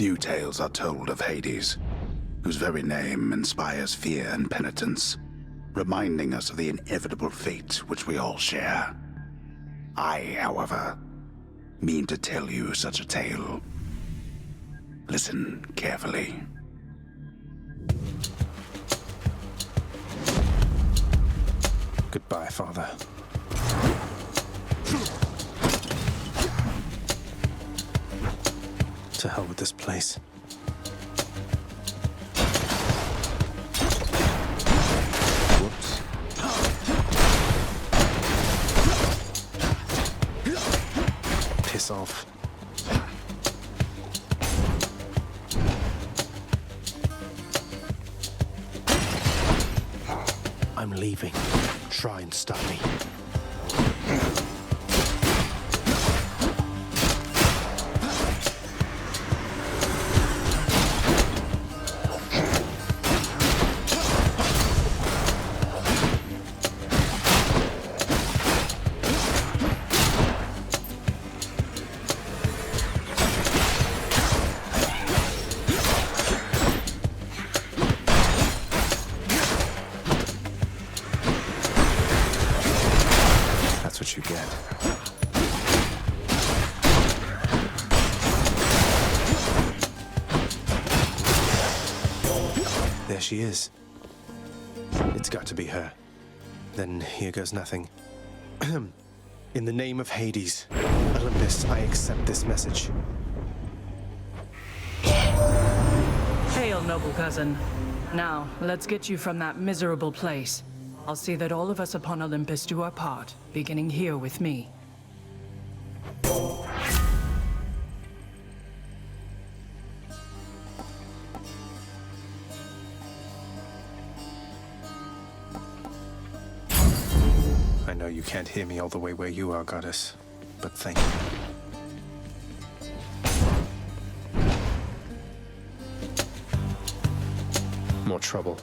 Few tales are told of Hades, whose very name inspires fear and penitence, reminding us of the inevitable fate which we all share. I, however, mean to tell you such a tale. Listen carefully. Goodbye, Father. To hell with this place. Whoops. Piss off. I'm leaving. Try and stop me. What you get. There she is. It's got to be her. Then here goes nothing. In the name of Hades, Olympus, I accept this message. Hail, noble cousin. Now, let's get you from that miserable place. I'll see that all of us upon Olympus do our part, beginning here with me. I know you can't hear me all the way where you are, goddess, but thank you. More trouble.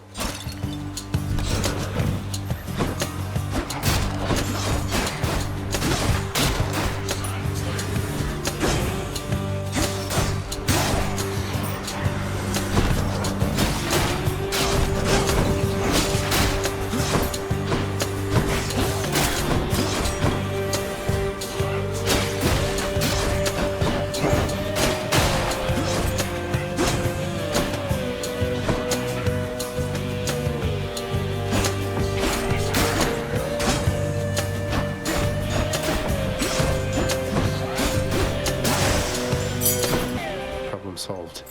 Solved.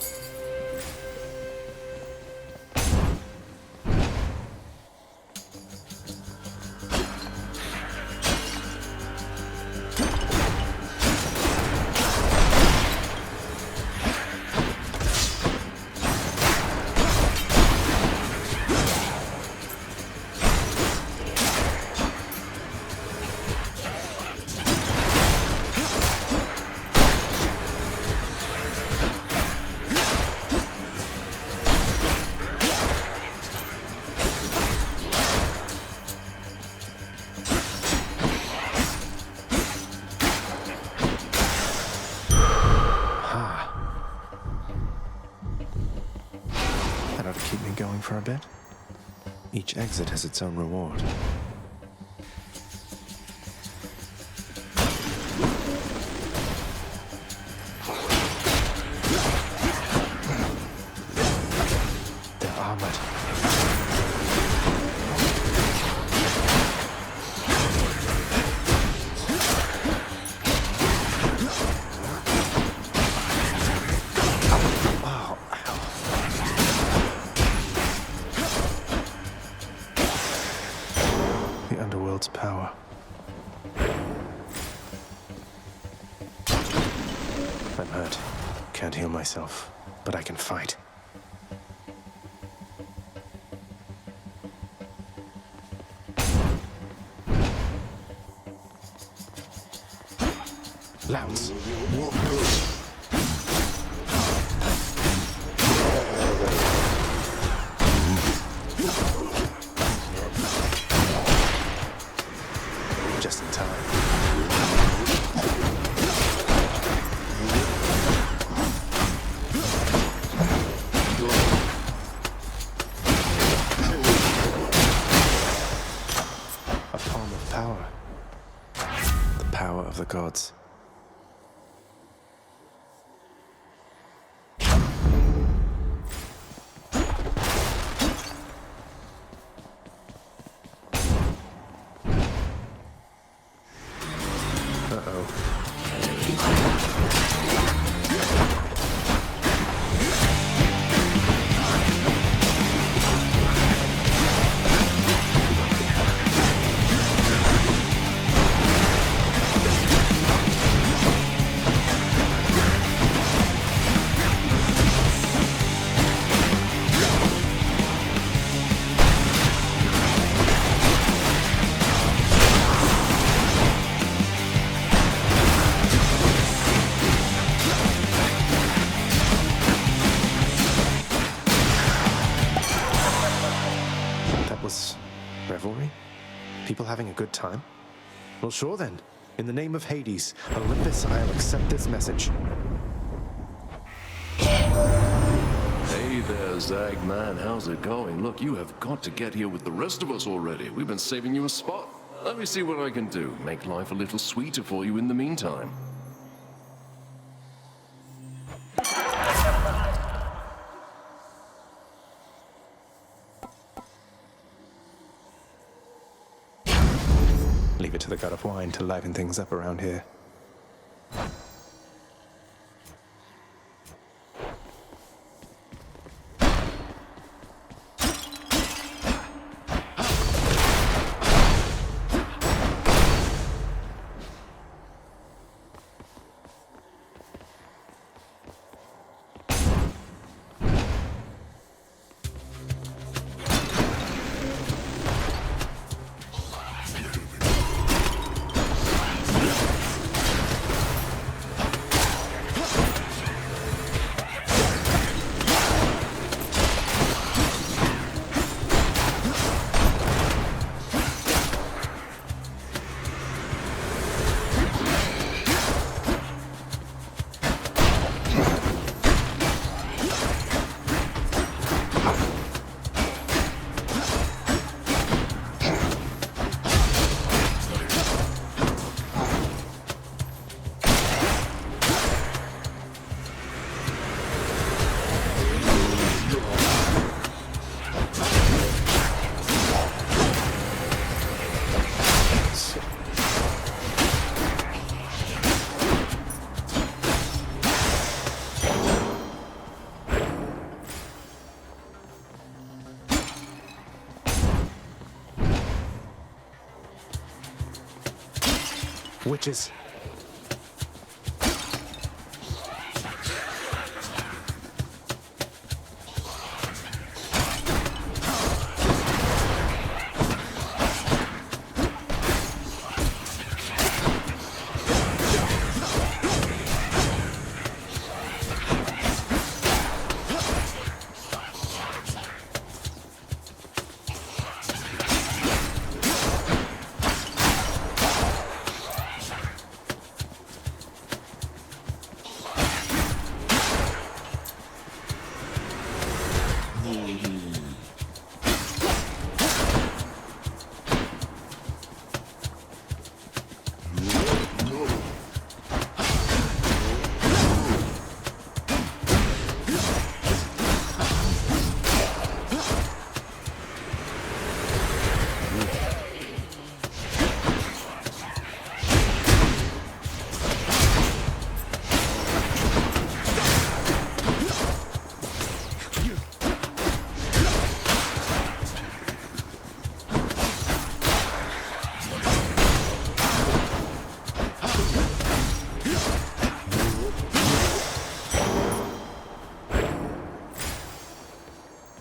Keep me going for a bit. Each exit has its own reward. They're armored. The underworld's power. I'm hurt. Can't heal myself, but I can fight. Louds. Just in time. gods. Revelry? People having a good time? Well, sure then. In the name of Hades, Olympus, I'll accept this message. Hey there, Zag man, how's it going? Look, you have got to get here with the rest of us already. We've been saving you a spot. Let me see what I can do. Make life a little sweeter for you in the meantime. Leave it to the god of wine to liven things up around here. Witches.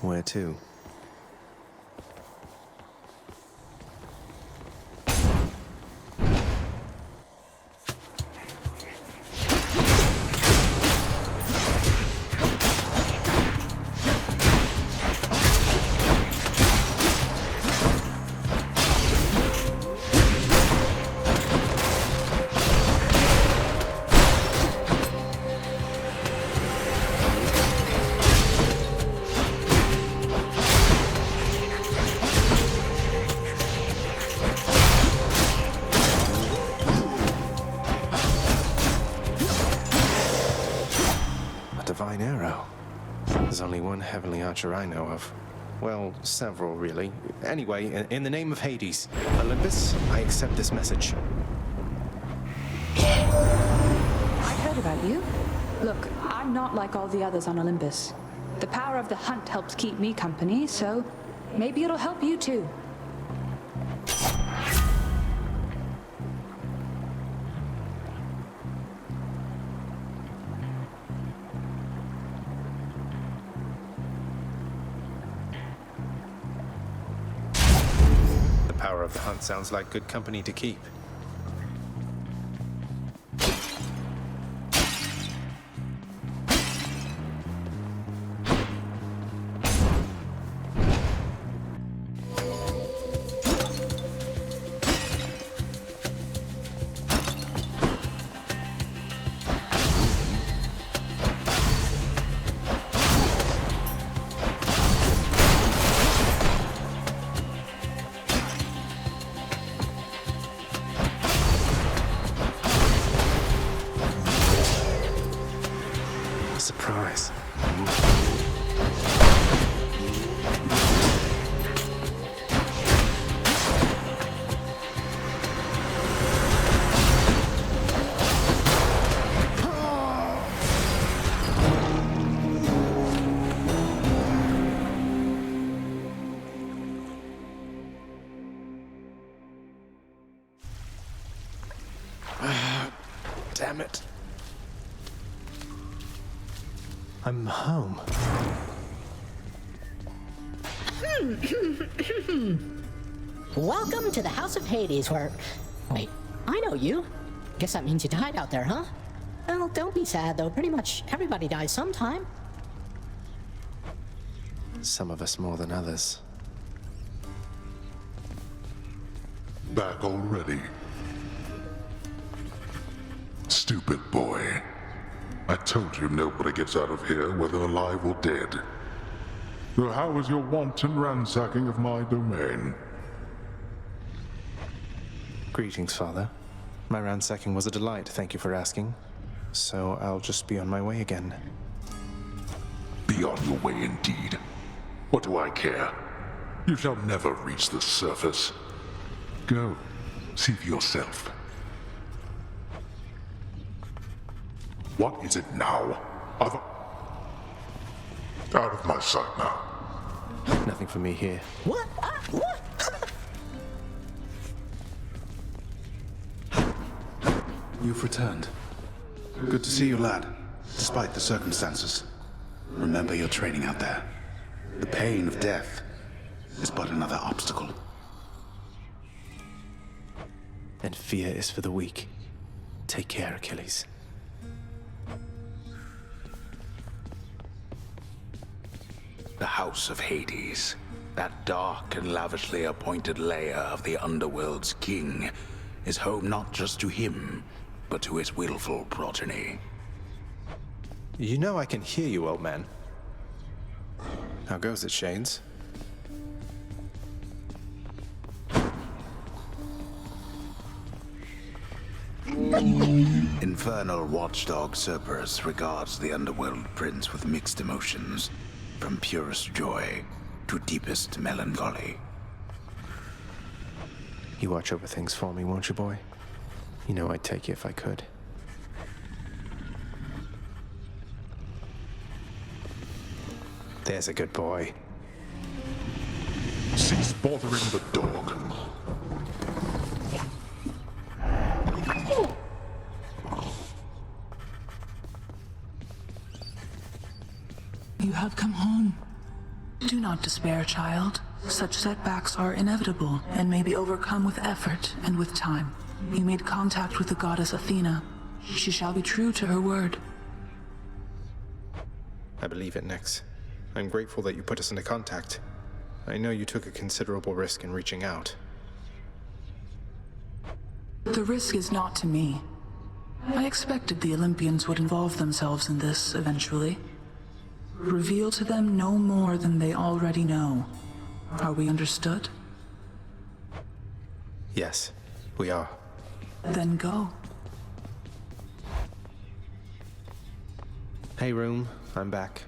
Where to? divine arrow. There's only one heavenly archer I know of. Well, several, really. Anyway, in the name of Hades, Olympus, I accept this message. I heard about you. Look, I'm not like all the others on Olympus. The power of the hunt helps keep me company, so maybe it'll help you too. The power of the hunt sounds like good company to keep. Surprise. Damn it. I'm home. Welcome to the House of Hades, where... Wait, I know you. Guess that means you died out there, huh? Well, don't be sad, though. Pretty much everybody dies sometime. Some of us more than others. Back already? Stupid boy. I told you nobody gets out of here, whether alive or dead. So how was your wanton ransacking of my domain? Greetings, Father. My ransacking was a delight, thank you for asking. So I'll just be on my way again. Be on your way indeed. What do I care? You shall never reach the surface. Go, see for yourself. What is it now? Out of my sight now. Nothing for me here. What? What? You've returned. Good to see you, lad. Despite the circumstances. Remember your training out there. The pain of death is but another obstacle. And fear is for the weak. Take care, Achilles. The House of Hades, that dark and lavishly appointed lair of the underworld's king, is home not just to him, but to his willful progeny. You know I can hear you, old man. How goes it, Shades? Infernal watchdog Cerberus regards the underworld prince with mixed emotions, from purest joy to deepest melancholy. You watch over things for me, won't you, boy? You know I'd take you if I could. There's a good boy. Cease bothering the dog. You have come home. Do not despair, child. Such setbacks are inevitable and may be overcome with effort and with time. You made contact with the goddess Athena. She shall be true to her word. I believe it, Nyx. I'm grateful that you put us into contact. I know you took a considerable risk in reaching out. The risk is not to me. I expected the Olympians would involve themselves in this eventually. Reveal to them no more than they already know. Are we understood? Yes, we are. Then go. Hey. Hey, room. I'm back.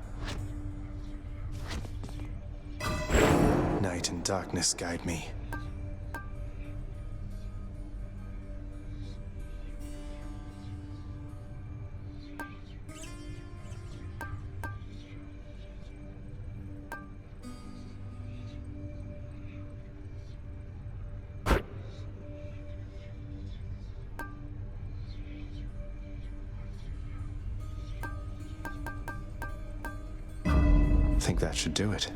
Night and darkness guide me. I think that should do it.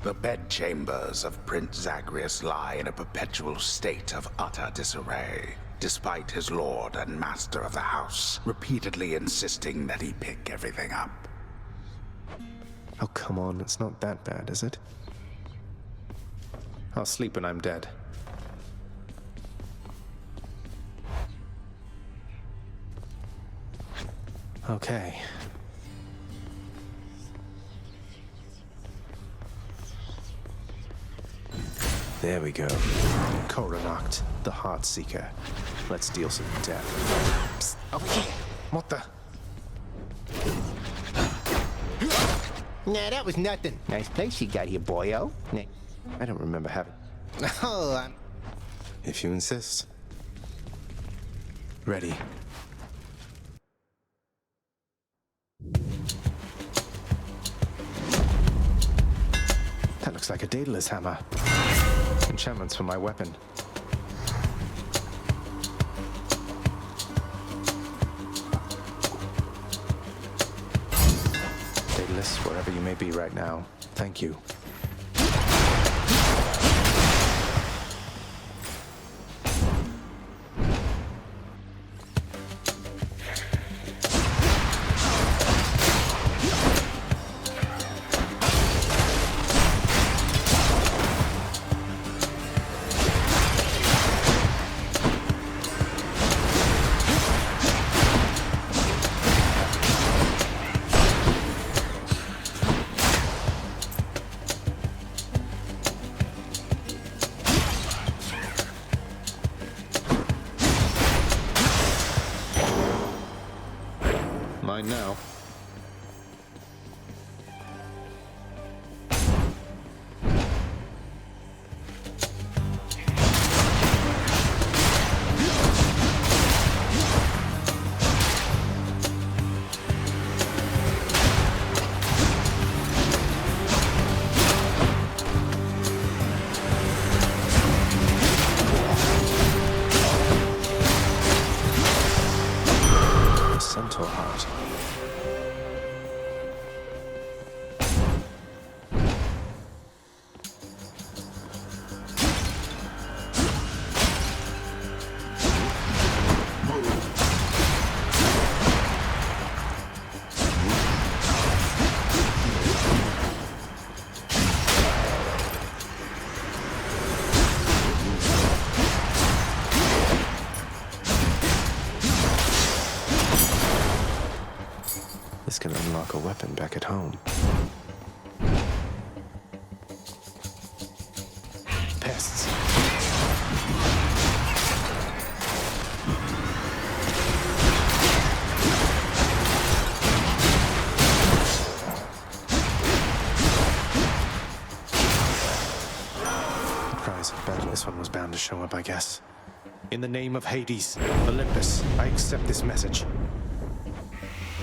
The bedchambers of Prince Zagreus lie in a perpetual state of utter disarray, despite his lord and master of the house repeatedly insisting that he pick everything up. Oh, come on. It's not that bad, is it? I'll sleep when I'm dead. Okay. There we go. Coronacht, the Heart Seeker. Let's deal some death. Psst, over here. What the? Nah, that was nothing. Nice place you got here, boyo. I don't remember having... Oh, If you insist. Ready. That looks like a Daedalus hammer. Enchantments for my weapon. Daedalus, wherever you may be right now, thank you. Mine now. Centaur heart. This can unlock a weapon back at home. Pests. The prize of battle, this one was bound to show up, I guess. In the name of Hades, Olympus, I accept this message.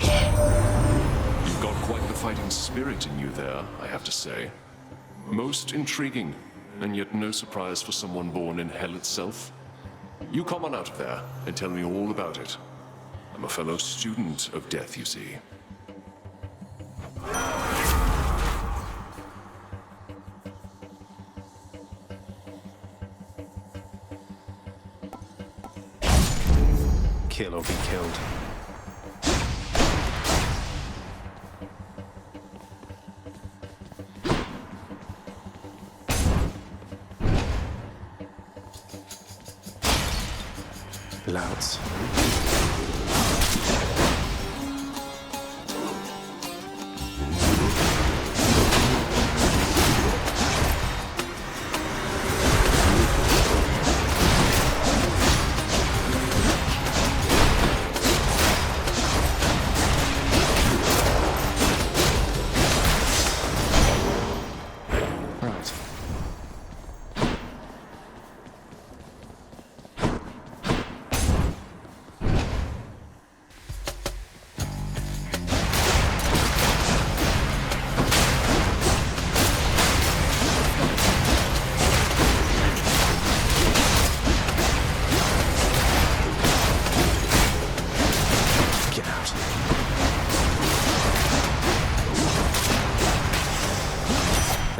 You've got quite the fighting spirit in you there, I have to say. Most intriguing, and yet no surprise for someone born in hell itself. You come on out of there and tell me all about it. I'm a fellow student of death, you see. Kill or be killed. Louds.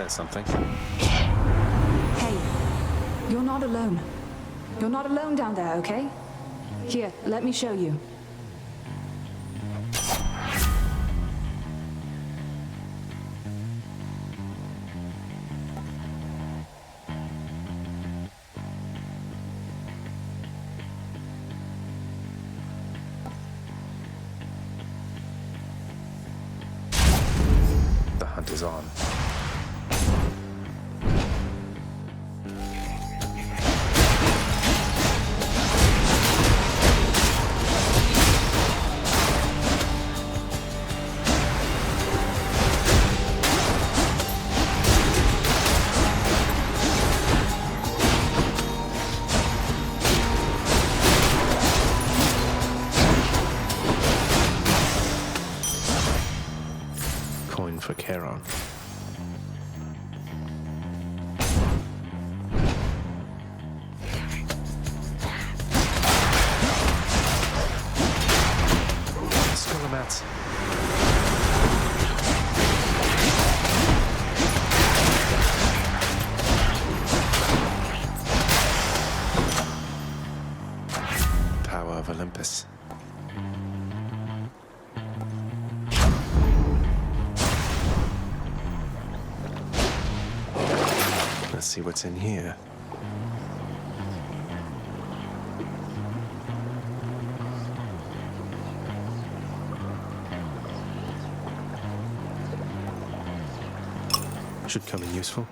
says something. Hey, you're not alone. You're not alone down there, okay? Here, let me show you. The hunt is on. Coin for Charon. Skullomats. Power of Olympus. Let's see what's in here. Should come in useful.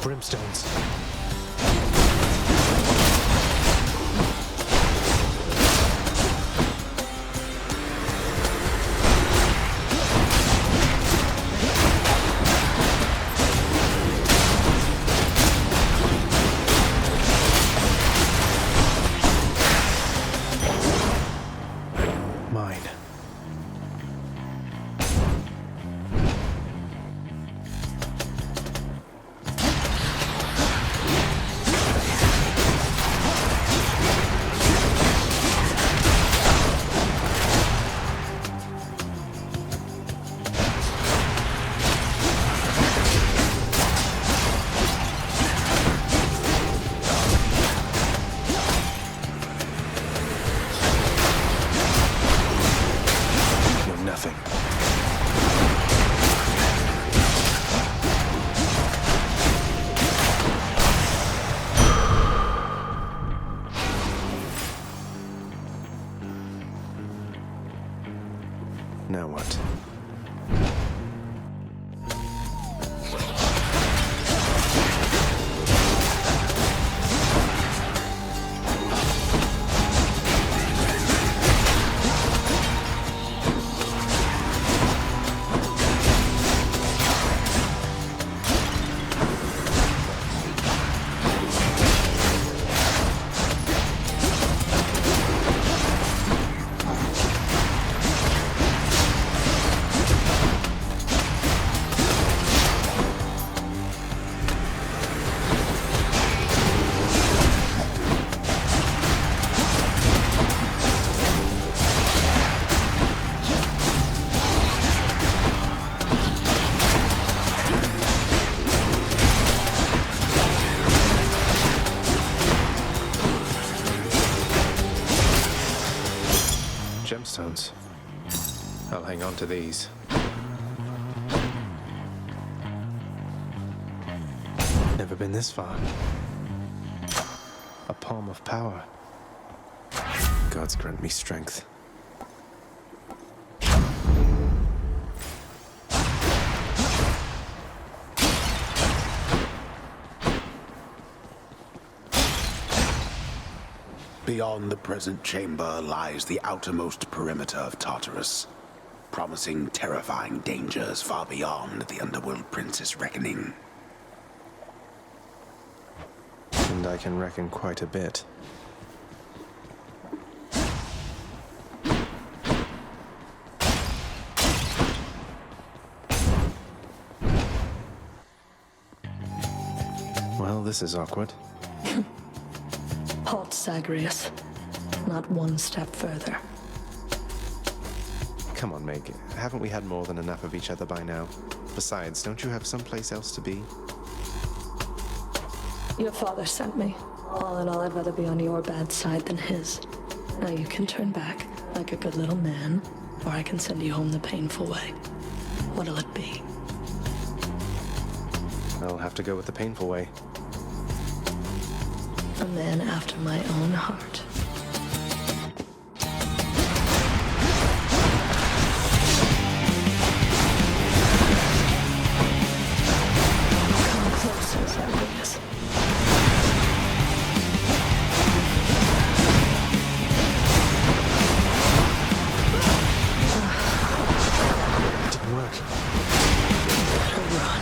Brimstones. Mine. You're nothing. Now what? Gemstones. I'll hang on to these. Never been this far. A palm of power. Gods grant me strength. Beyond the present chamber lies the outermost perimeter of Tartarus, promising terrifying dangers far beyond the Underworld Prince's reckoning. And I can reckon quite a bit. Well, this is awkward. Halt, Zagreus. not one step further. Come on, Meg. Haven't we had more than enough of each other by now? Besides, don't you have someplace else to be? Your father sent me. All in all, I'd rather be on your bad side than his. Now you can turn back, like a good little man, or I can send you home the painful way. What'll it be? I'll have to go with the painful way. A man after my own heart. Come closer, Zagreu. Didn't work. Better run.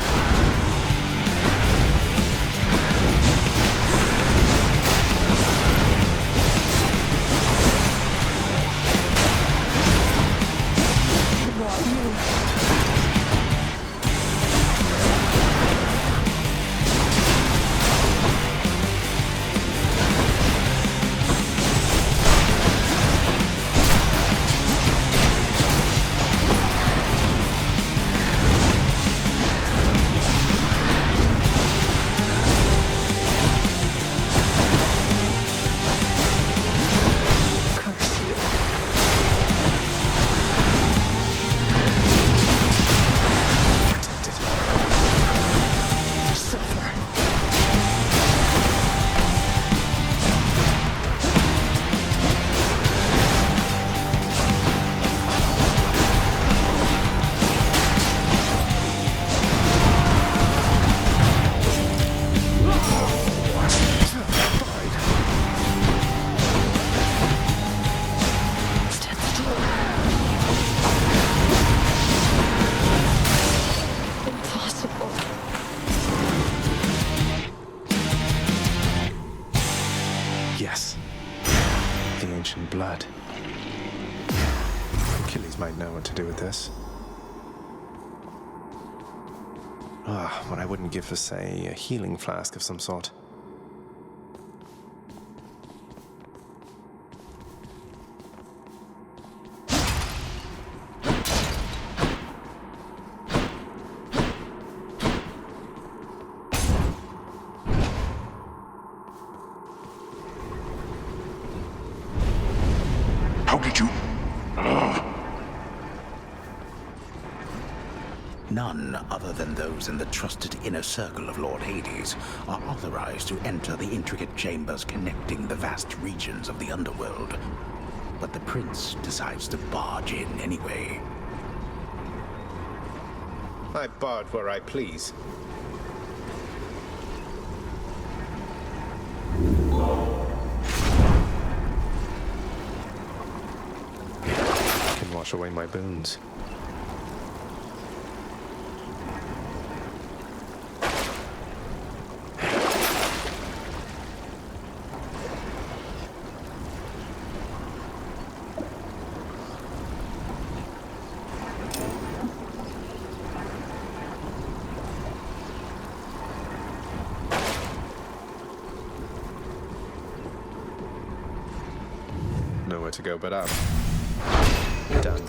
Blood. Achilles might know what to do with this. What I wouldn't give for, say, a healing flask of some sort. How did you... None other than those in the trusted inner circle of Lord Hades are authorized to enter the intricate chambers connecting the vast regions of the underworld. But the prince decides to barge in anyway. I barge where I please. Can wash away my boons. Nowhere to go but up. Done.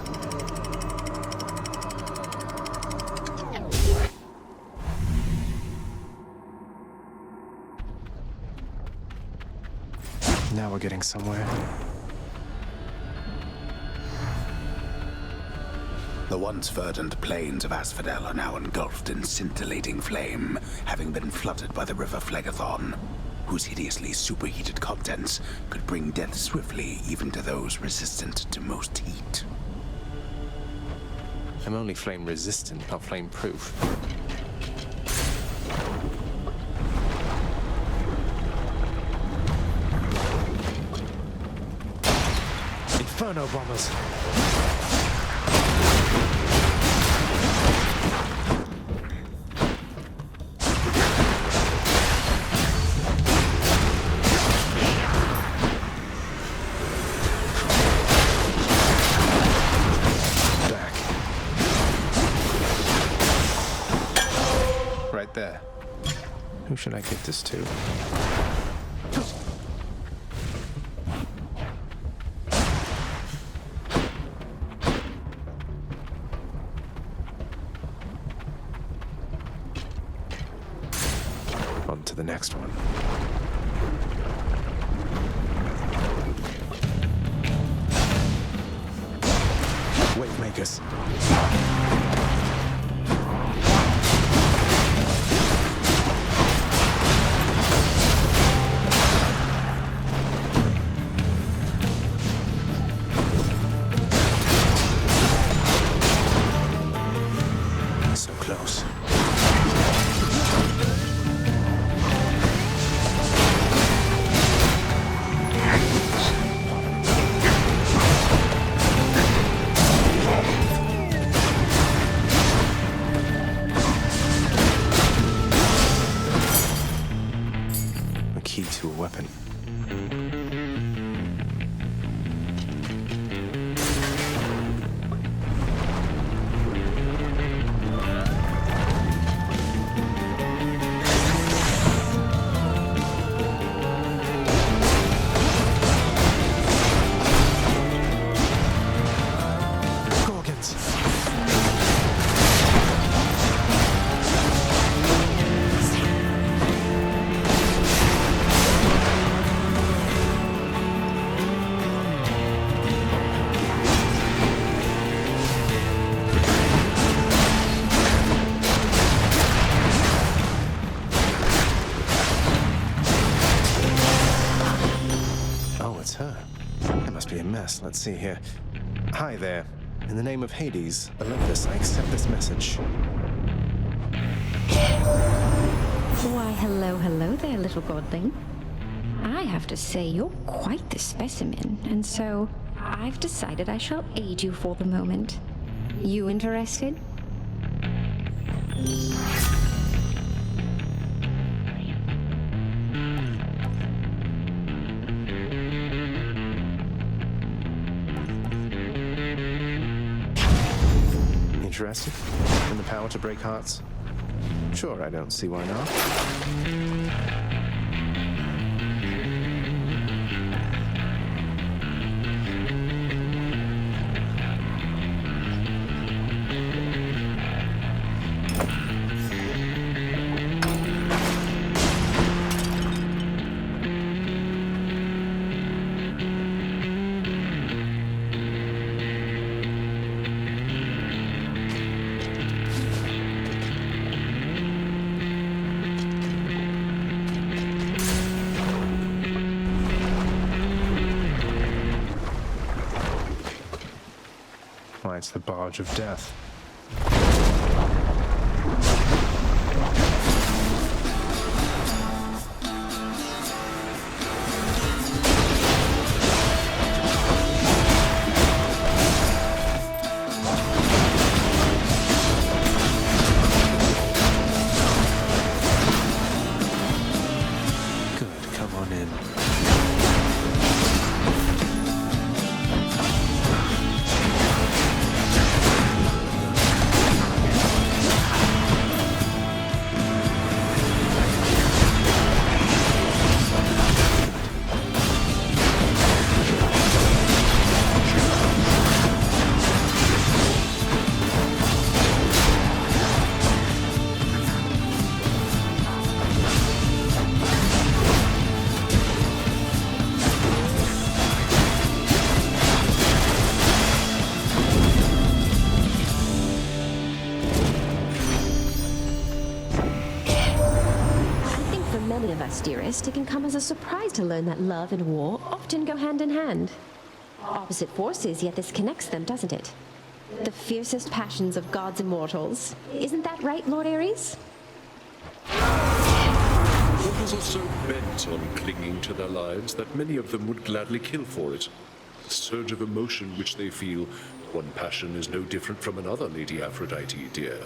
Now we're getting somewhere. The once verdant plains of Asphodel are now engulfed in scintillating flame, having been flooded by the river Phlegethon, whose hideously superheated contents could bring death swiftly even to those resistant to most heat. I'm only flame resistant, not flame proof. Inferno bombers! There. Who should I give this to? the next one. Wave makers. So close. A key to a weapon. Gorgons. Oh, it's her. That must be a mess. Let's see here. Hi there. In the name of Hades, Olympus, I accept this message. Why, hello there, little godling. I have to say, you're quite the specimen, and so I've decided I shall aid you for the moment. You interested? Interested in the power to break hearts? Sure, I don't see why not. Why, it's the barge of death. Good, come on in. Many of us, dearest, it can come as a surprise to learn that love and war often go hand in hand. Opposite forces, yet this connects them, doesn't it? The fiercest passions of gods and mortals. Isn't that right, Lord Ares? Mortals are so bent on clinging to their lives that many of them would gladly kill for it. The surge of emotion which they feel, one passion is no different from another, Lady Aphrodite, dear.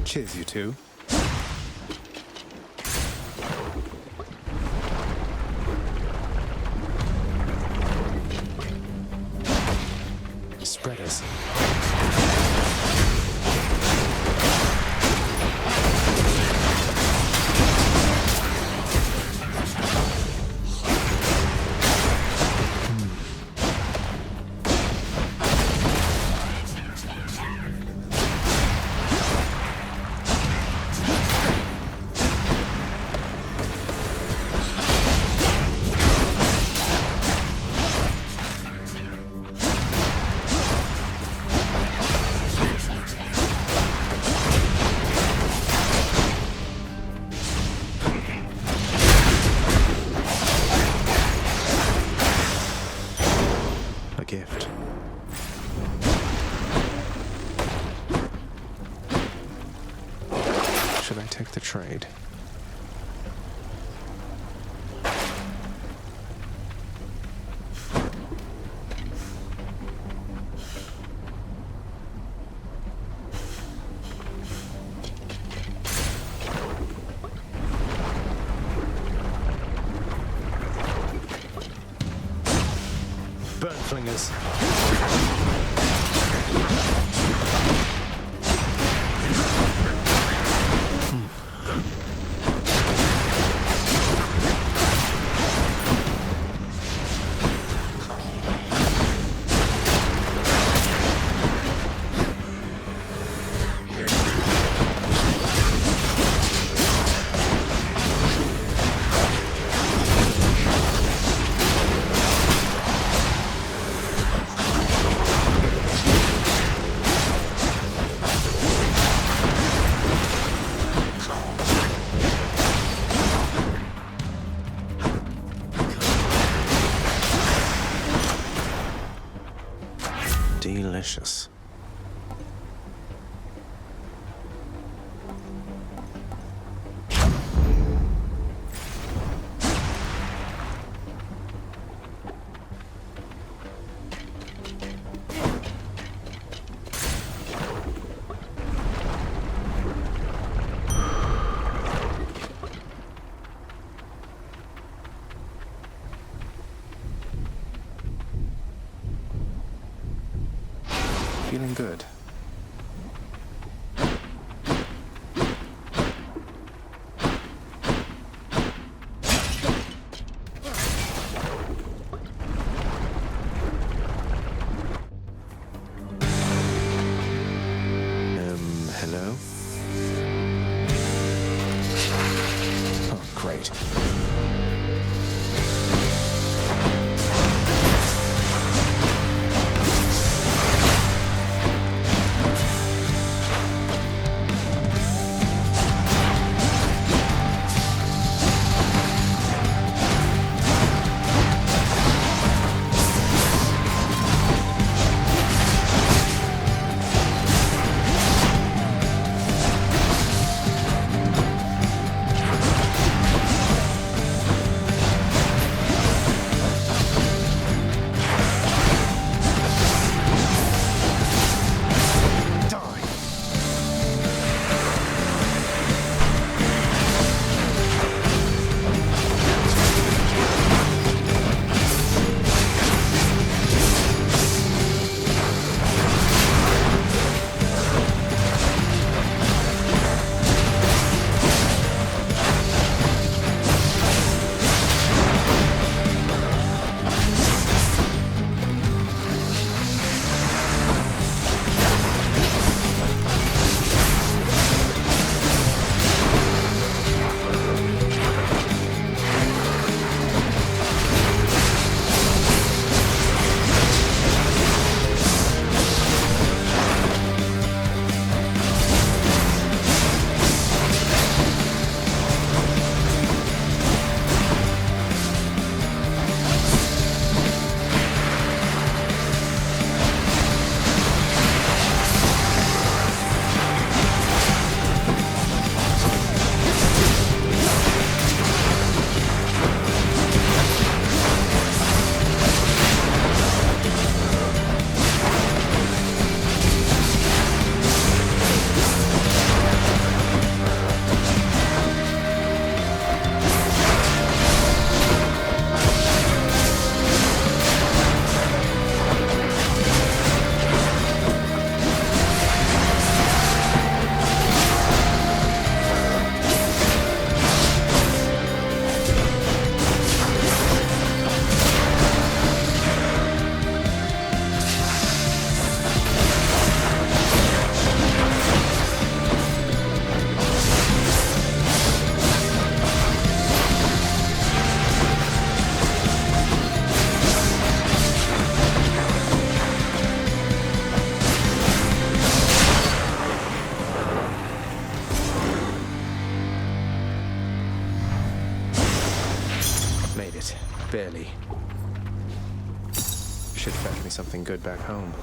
Cheers, you two. Spreaders. take the trade. Burn flingers. Delicious. Feeling good. Hello? Oh, great. Barely. Should fetch me something good back home.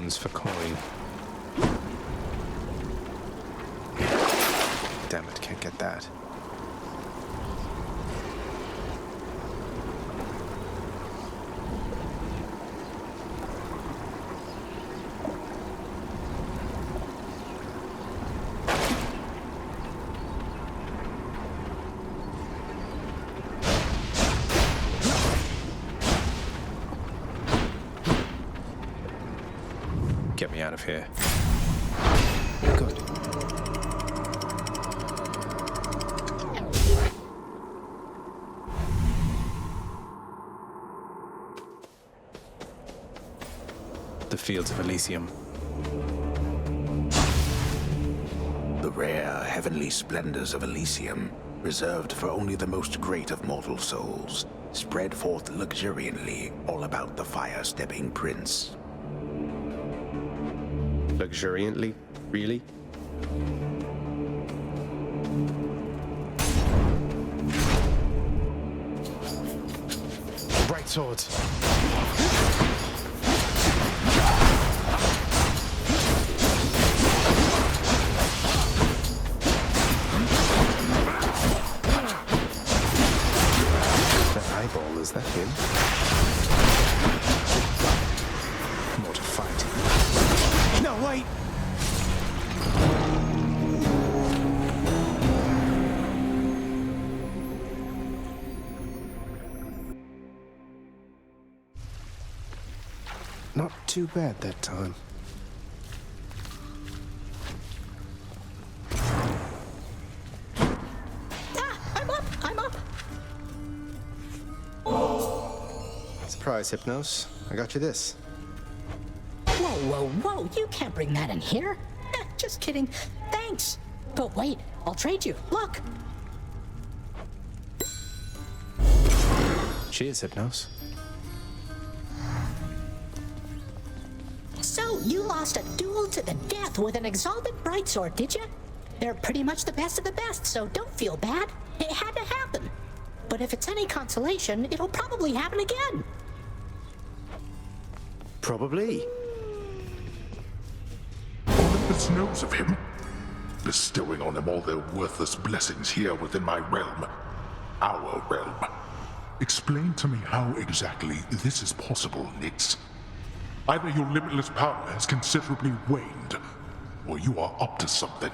bones for coin. Damn it, can't get that. Get me out of here. Good. The fields of Elysium. The rare heavenly splendors of Elysium, reserved for only the most great of mortal souls, spread forth luxuriantly all about the fire-stepping prince. Luxuriantly? Really? Bright swords! That eyeball, is that him? More to fight. No, wait! Not too bad that time. I'm up! Surprise, Hypnos. I got you this. Whoa, you can't bring that in here. Just kidding. Thanks. But wait, I'll trade you. Look. Cheers, Hypnos. So, you lost a duel to the death with an exalted brightsword, did you? They're pretty much the best of the best, so don't feel bad. It had to happen. But if it's any consolation, it'll probably happen again. Probably. Olympus knows of him, bestowing on him all their worthless blessings here within my realm. Our realm. Explain to me how exactly this is possible, Nix. Either your limitless power has considerably waned, or you are up to something.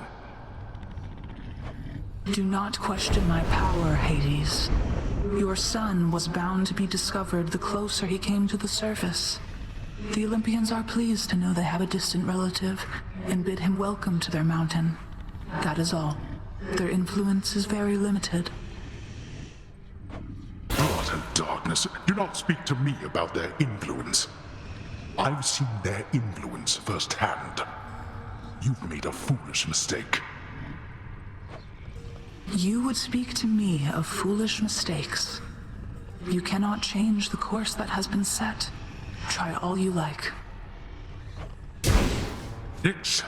Do not question my power, Hades. Your son was bound to be discovered the closer he came to the surface. The Olympians are pleased to know they have a distant relative and bid him welcome to their mountain. That is all. Their influence is very limited. Blood and darkness, do not speak to me about their influence. I've seen their influence firsthand. You've made a foolish mistake. You would speak to me of foolish mistakes. You cannot change the course that has been set. Try all you like. Nix.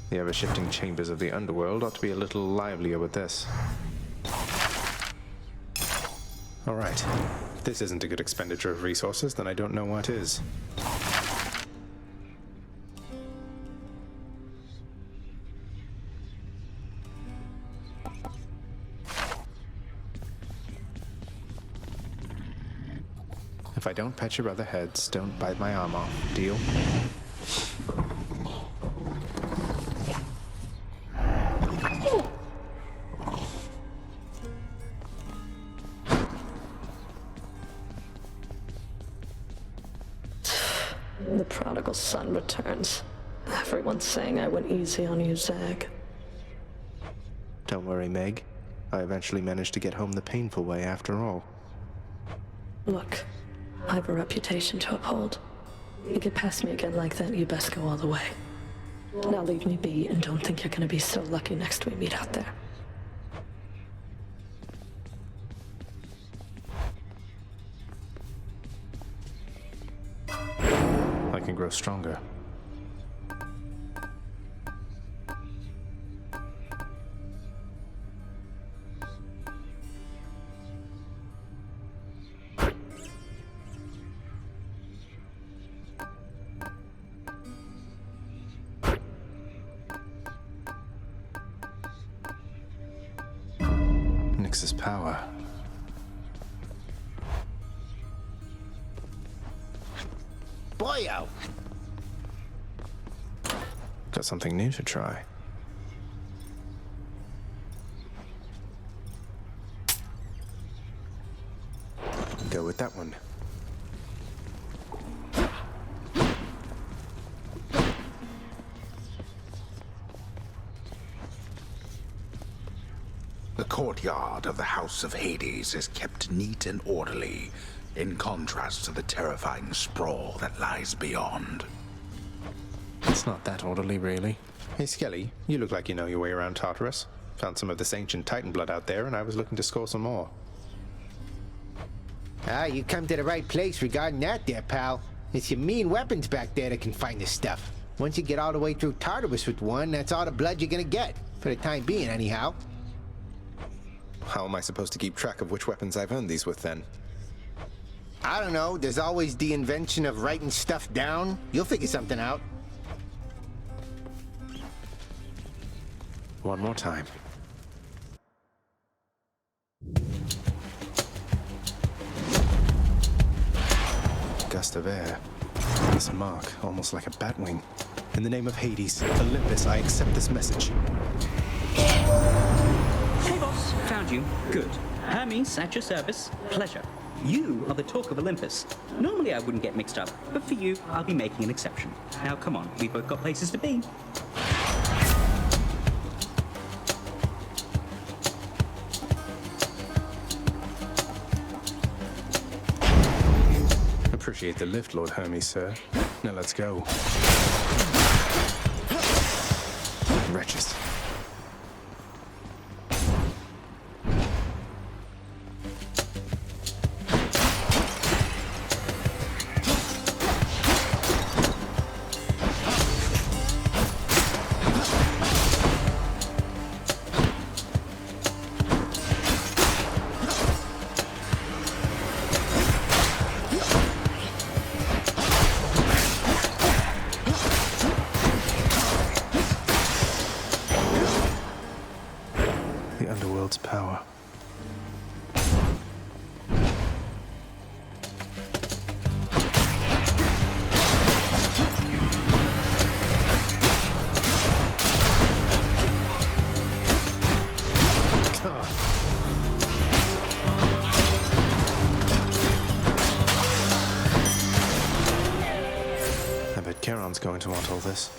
The ever-shifting chambers of the underworld ought to be a little livelier with this. All right. If this isn't a good expenditure of resources, then I don't know what is. If I don't pet your other heads, don't bite my arm off. Deal? The prodigal son returns. Everyone's saying I went easy on you, Zag. Don't worry, Meg. I eventually managed to get home the painful way after all. Look, I have a reputation to uphold. You get past me again like that, you best go all the way. Now leave me be and don't think you're gonna be so lucky next we meet out there. I can grow stronger. Nyx's power. Boyo! Got something new to try. Go with that one. The courtyard of the House of Hades is kept neat and orderly, in contrast to the terrifying sprawl that lies beyond. It's not that orderly, really. Hey, Skelly, you look like you know your way around Tartarus. Found some of this ancient Titan blood out there, and I was looking to score some more. Ah, you come to the right place regarding that there, pal. It's your mean weapons back there that can find this stuff. Once you get all the way through Tartarus with one, that's all the blood you're gonna get. For the time being, anyhow. How am I supposed to keep track of which weapons I've earned these with, then? I don't know. There's always the invention of writing stuff down. You'll figure something out. One more time. Gust of air. This mark, almost like a bat wing. In the name of Hades, Olympus, I accept this message. Hey, boss. Found you. Good. Hermes, at your service. Pleasure. You are the talk of Olympus. Normally I wouldn't get mixed up, but for you, I'll be making an exception. Now, come on. We've both got places to be. Appreciate the lift, Lord Hermes, sir. Now let's go. Wretches. Power. I bet Charon's going to want all this.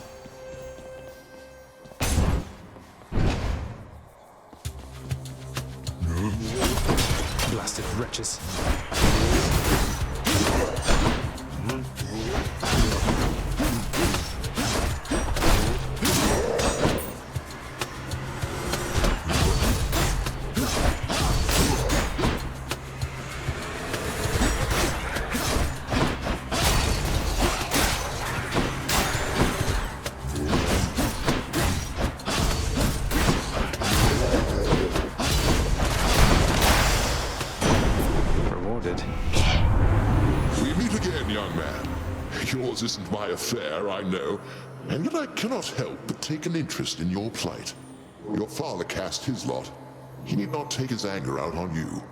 Blasted wretches. Yours isn't my affair, I know, and yet I cannot help but take an interest in your plight. Your father cast his lot. He need not take his anger out on you.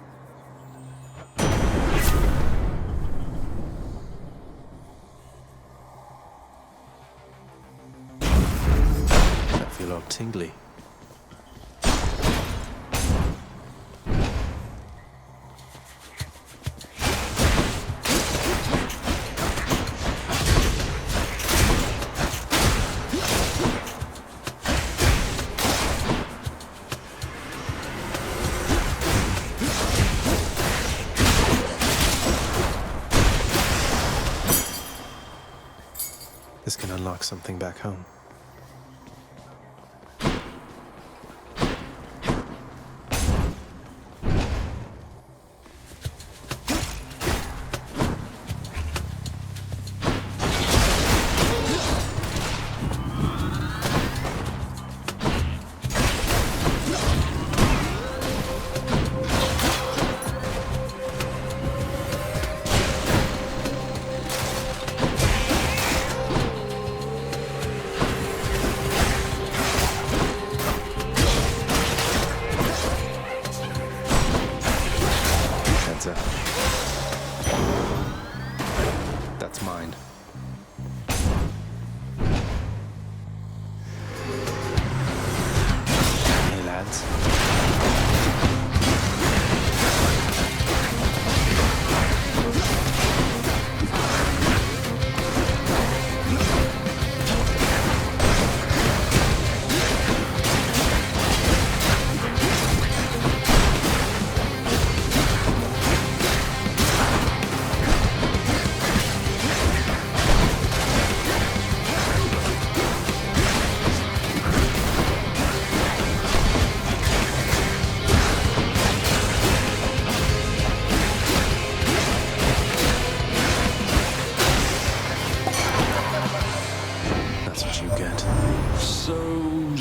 I feel all tingly. This can unlock something back home.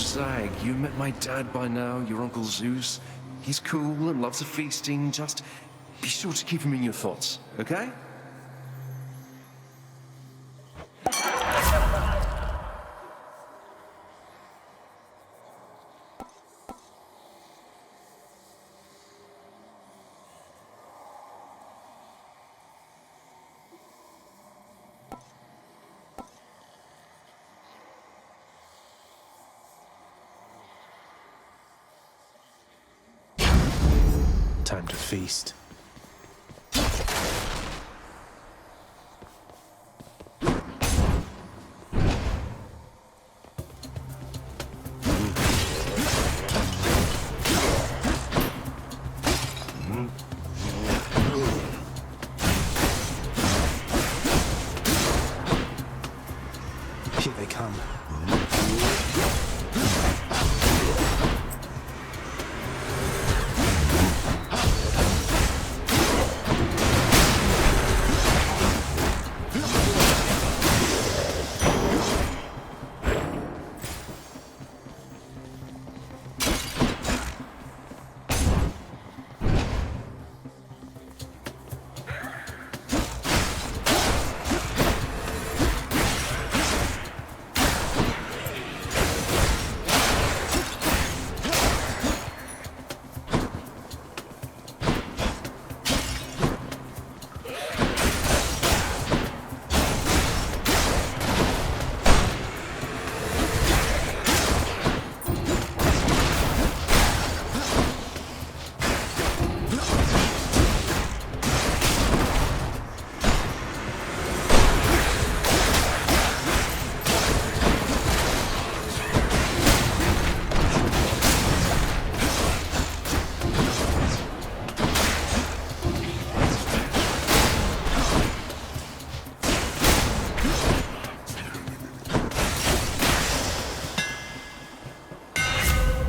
Zag, you met my dad by now, your Uncle Zeus. He's cool and loves a feasting. Just be sure to keep him in your thoughts, okay? Time to feast. Here they come.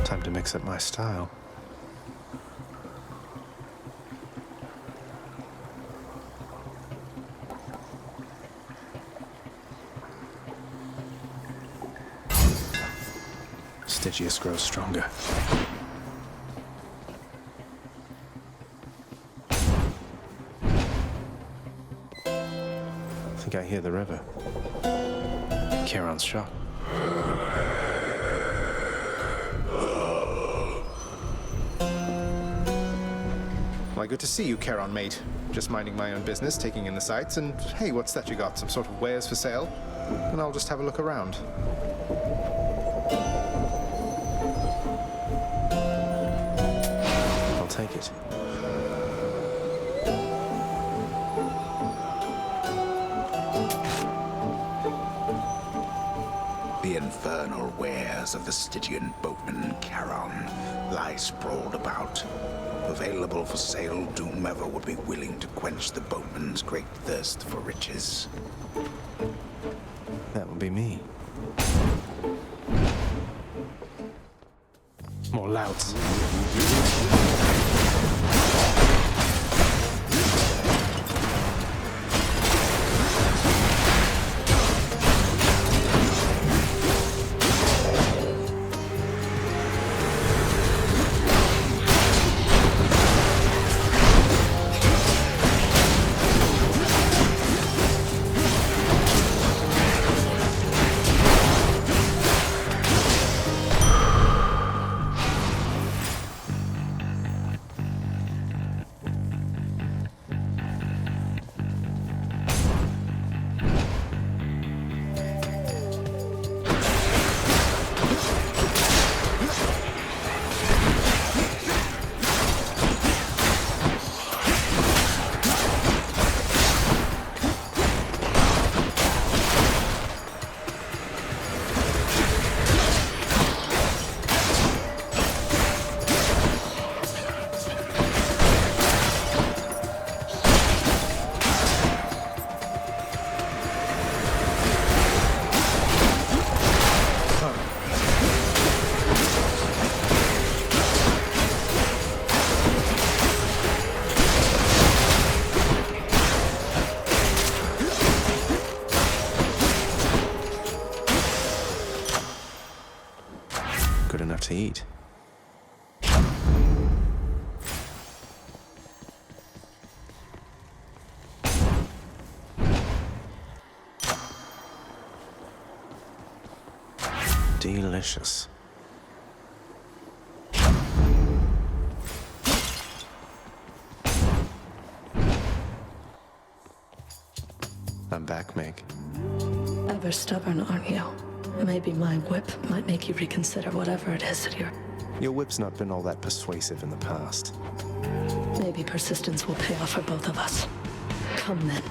Time to mix up my style. Stygius grows stronger. I think I hear the river. Charon's shop. Why, good to see you, Charon, mate. Just minding my own business, taking in the sights, and hey, what's that you got? Some sort of wares for sale? And I'll just have a look around. I'll take it. The infernal wares of the Stygian boatman Charon lie sprawled about, available for sale to whomever would be willing to quench the boatman's great thirst for riches. That would be me. More louds. good enough to eat. Delicious. I'm back, Meg. Ever stubborn, aren't you? Maybe my whip might make you reconsider whatever it is that you're... Your whip's not been all that persuasive in the past. Maybe persistence will pay off for both of us. Come then.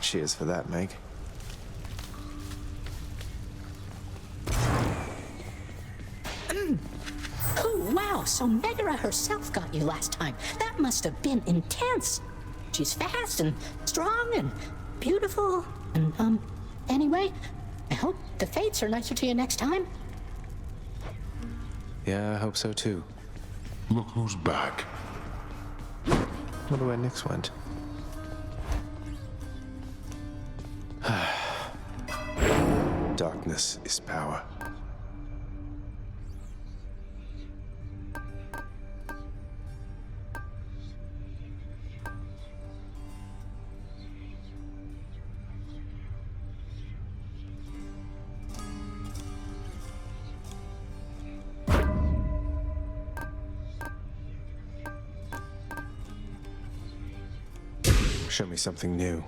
Cheers for that, Meg. Oh, wow, so Megara herself got you last time. That must have been intense. She's fast and strong and beautiful. And, anyway, I hope the fates are nicer to you next time. Yeah, I hope so too. Look who's back. Wonder where Nyx went. Darkness is power. Show me something new.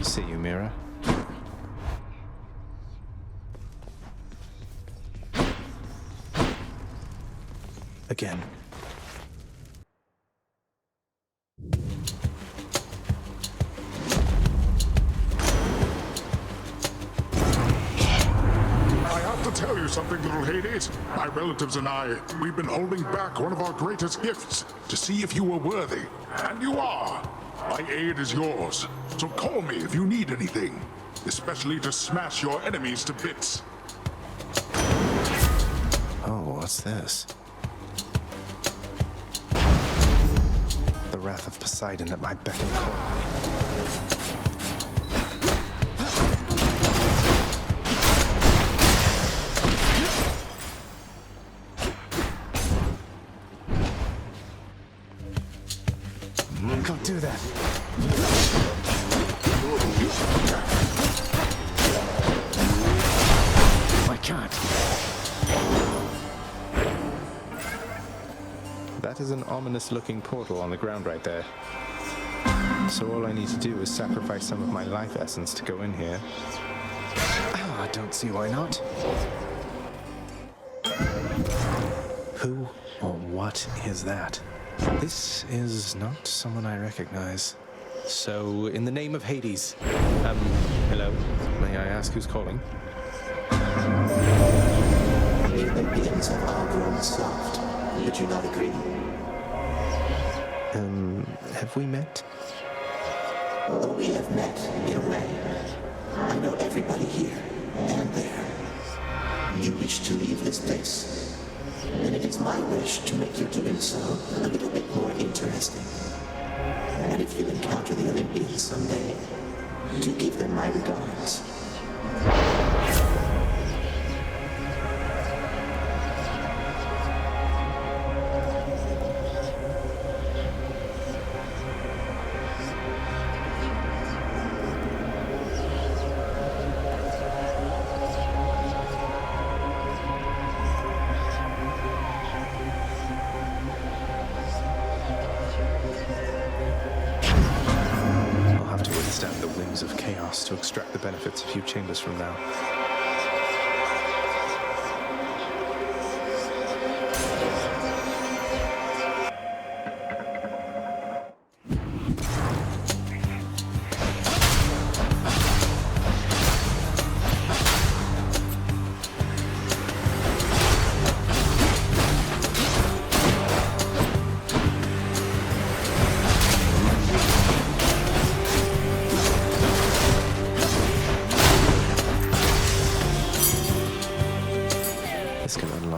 See you, Mira. Again. Tell you something, little Hades. My relatives and I, we've been holding back one of our greatest gifts to see if you were worthy. And you are. My aid is yours. So call me if you need anything, especially to smash your enemies to bits. Oh, what's this? The wrath of Poseidon at my beck and call. Can't do that. I can't. That is an ominous-looking portal on the ground right there. So all I need to do is sacrifice some of my life essence to go in here. Oh, I don't see why not. Who or what is that? This is not someone I recognize. So, in the name of Hades, hello? May I ask who's calling? The beings of our grown soft. Would you not agree? Have we met? We have met, in a way. I know everybody here and there. You wish to leave this place, and it is my wish to make your doing so a little bit more interesting. And if you encounter the Olympians someday, do give them my regards. Of chaos to extract the benefits a few chambers from now.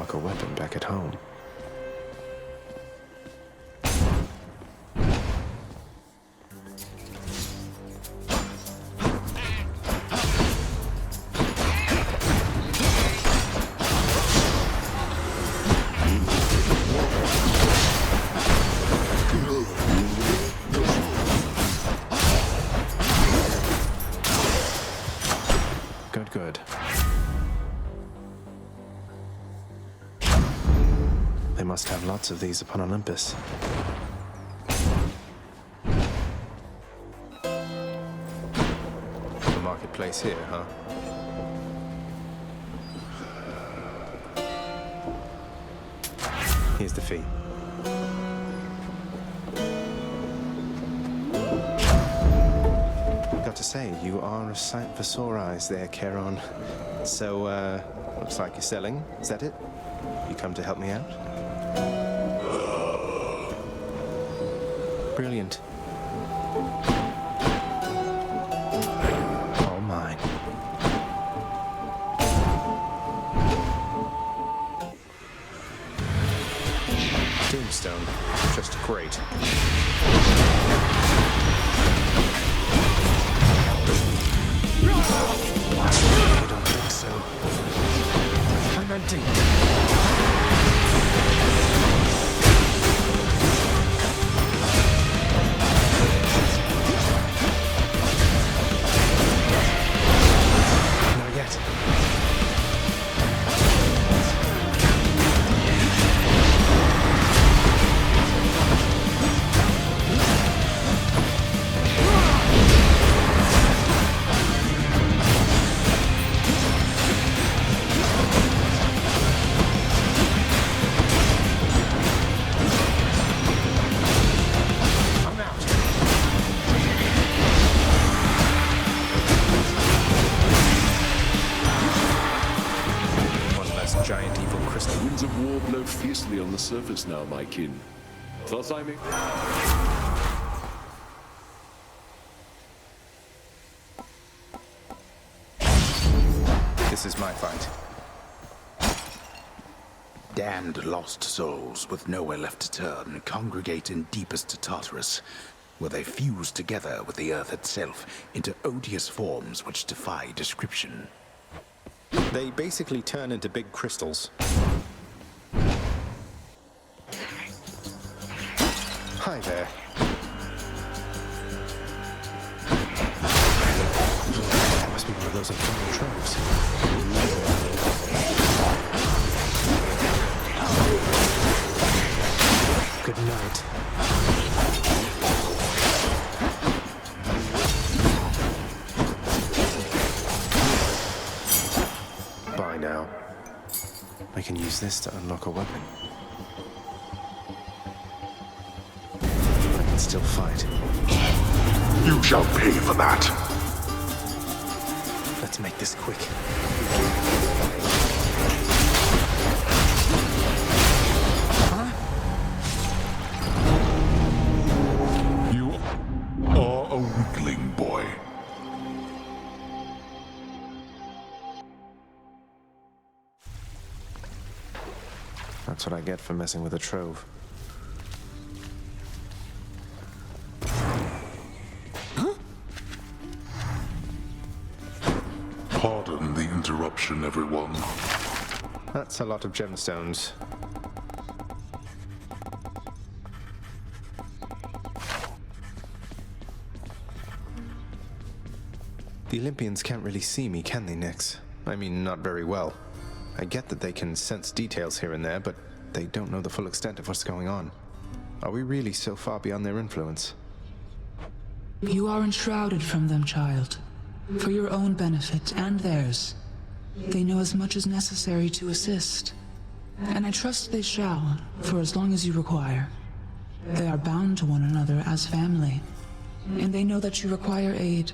A weapon back at home. Good. They must have lots of these upon Olympus. The marketplace here, huh? Here's the fee. Got to say, you are a sight for sore eyes there, Charon. So, looks like you're selling. Is that it? You come to help me out? Brilliant. All mine. Tombstone. Just great. I don't think so. I'm empty. On the surface now, my kin. Thus I may... This is my fight. Damned lost souls with nowhere left to turn congregate in deepest Tartarus, where they fuse together with the earth itself into odious forms which defy description. They basically turn into big crystals. Hi there. That must be one of those infernal troves. Good night. Bye now. I can use this to unlock a weapon. Still fight. You shall pay for that. Let's make this quick. Huh? That's what I get for messing with a trove. Pardon the interruption, everyone. That's a lot of gemstones. The Olympians can't really see me, can they, Nyx? I mean, not very well. I get that they can sense details here and there, but they don't know the full extent of what's going on. Are we really so far beyond their influence? You are enshrouded from them, child. For your own benefit and theirs. They know as much as necessary to assist. And I trust they shall, for as long as you require. They are bound to one another as family. And they know that you require aid.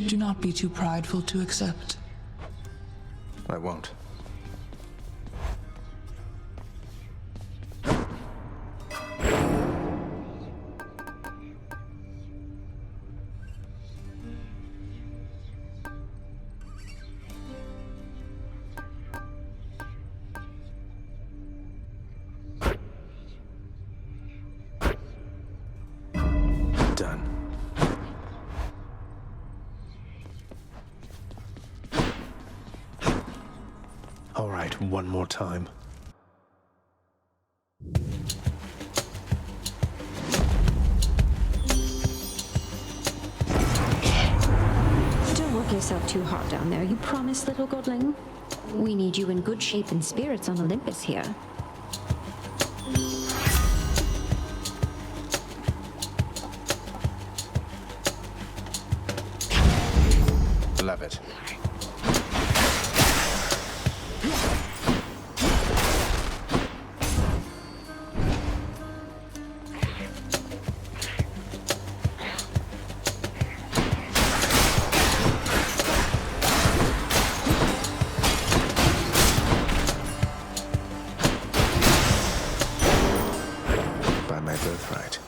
Do not be too prideful to accept. I won't. Done. All right, one more time. Don't work yourself too hard down there, you promise, little godling? We need you in good shape and spirits on Olympus here. Love it. By my birthright.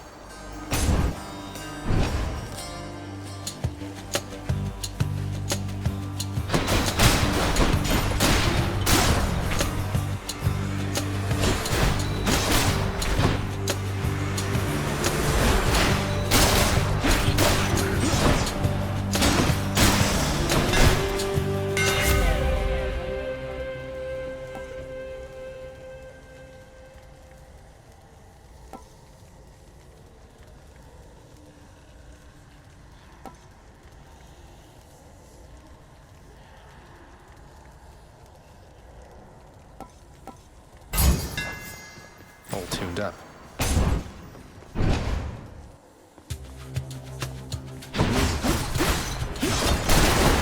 All tuned up.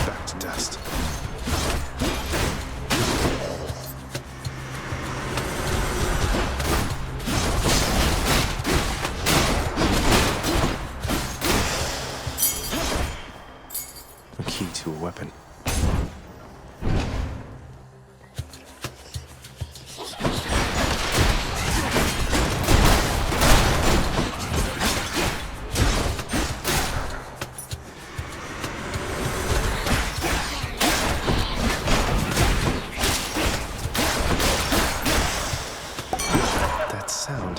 Back to dust. A key to a weapon. Sound.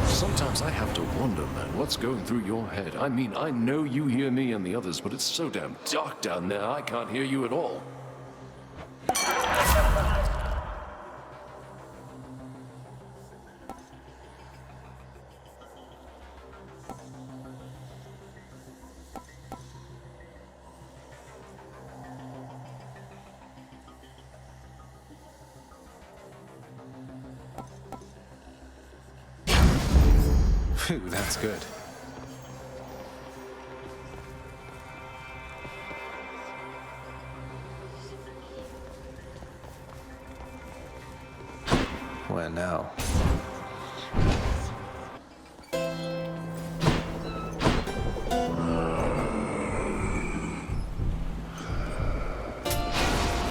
Sometimes I have to wonder, man, what's going through your head? I mean, I know you hear me and the others, but it's so damn dark down there, I can't hear you at all. Phew, that's good. Where now?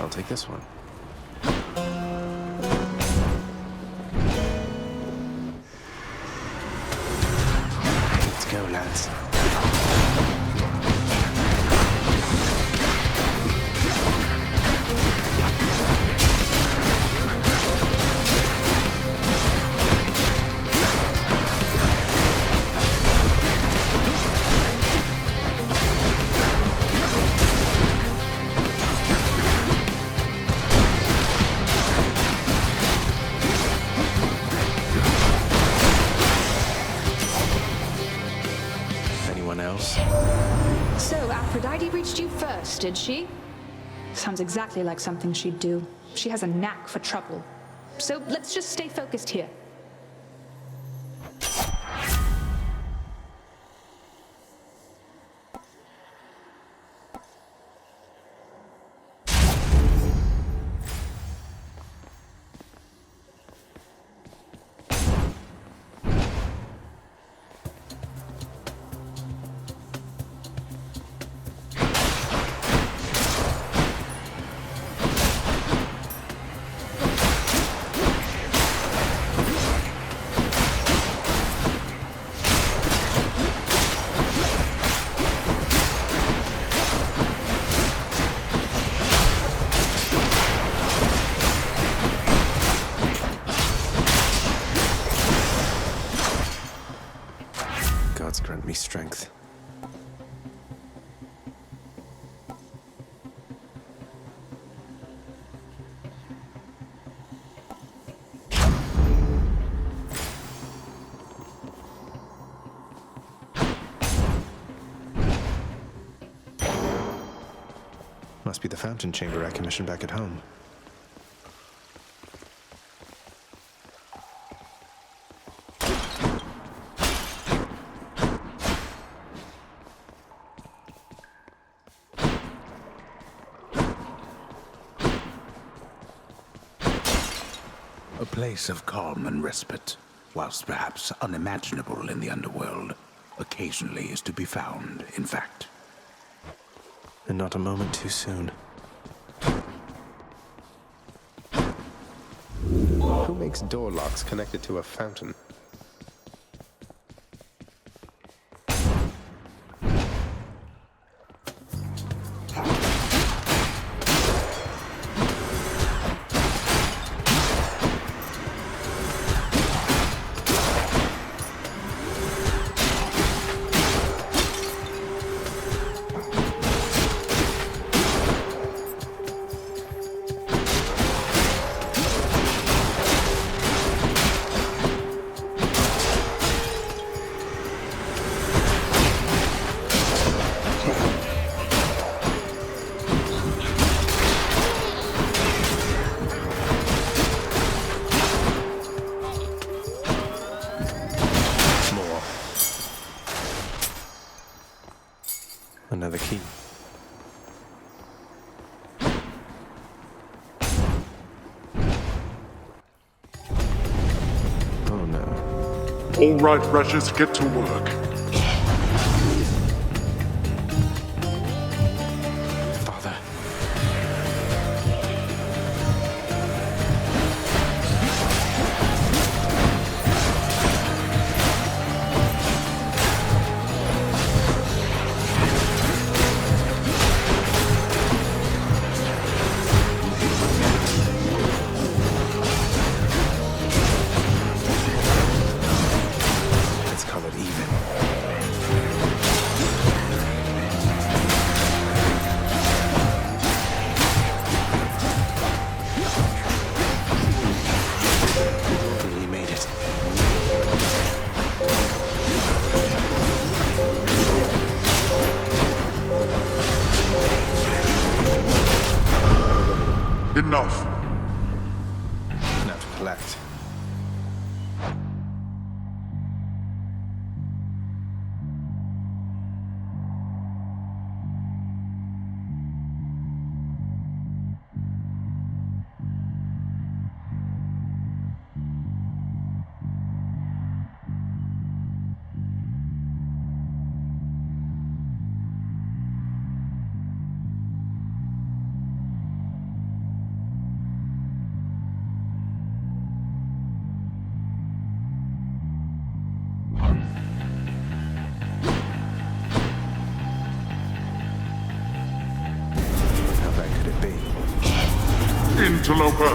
I'll take this one. Let's go, lads. else. So, Aphrodite reached you first, did she? Sounds exactly like something she'd do. She has a knack for trouble. So, let's just stay focused here. Gods grant me strength. Must be the fountain chamber I commissioned back at home. A place of calm and respite, whilst perhaps unimaginable in the underworld, occasionally is to be found, in fact. And not a moment too soon. Who makes door locks connected to a fountain? Another key. Oh no. All right, Rushers, get to work. Father. Enough. Now to collect. Interloper!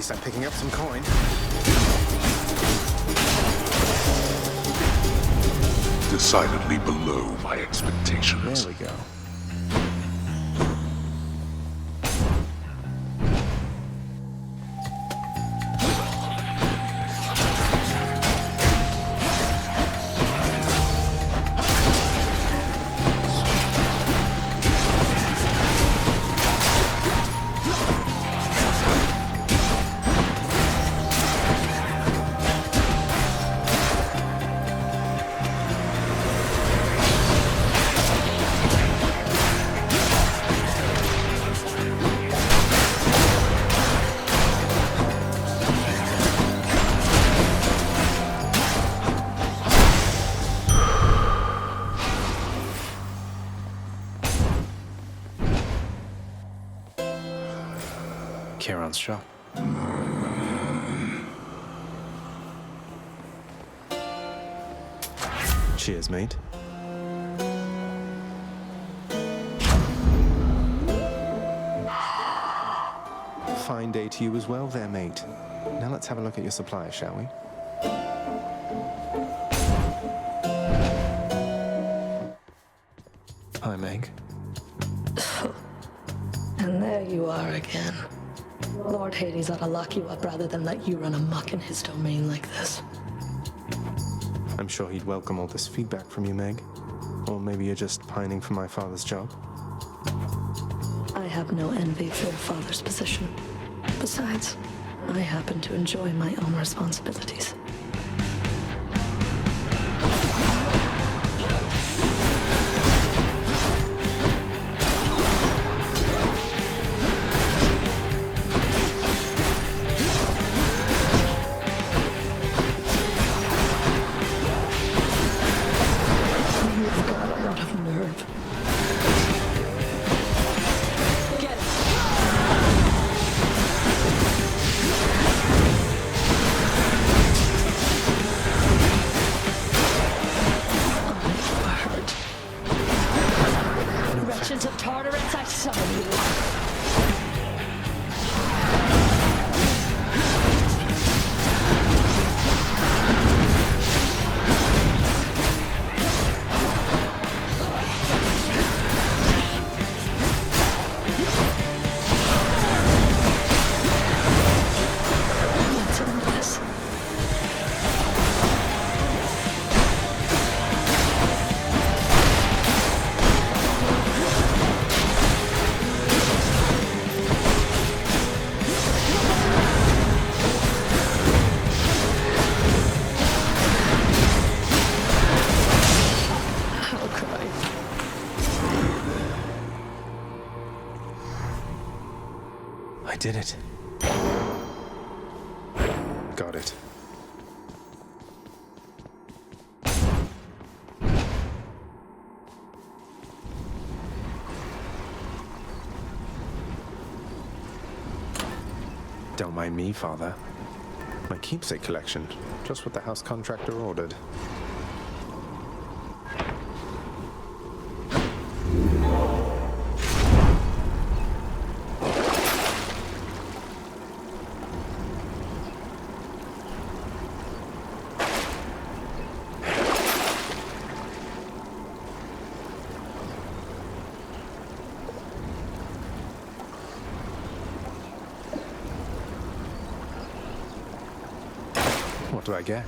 Guess I'm picking up some coin. Decidedly below my expectations. There we go. Charon's shop. Cheers, mate. Fine day to you as well there, mate. Now let's have a look at your supplies, shall we? Hi, Meg. And there you are again. Lord Hades ought to lock you up rather than let you run amok in his domain like this. I'm sure he'd welcome all this feedback from you, Meg. Or maybe you're just pining for my father's job. I have no envy for your father's position. Besides, I happen to enjoy my own responsibilities. Did it. Got it. Don't mind me, Father. My keepsake collection. Just what the house contractor ordered. What do I get?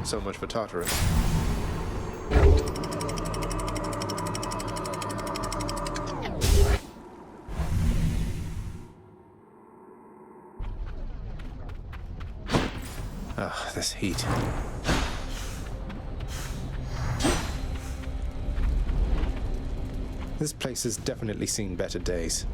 So much for Tartarus. Ugh, this heat. This place has definitely seen better days.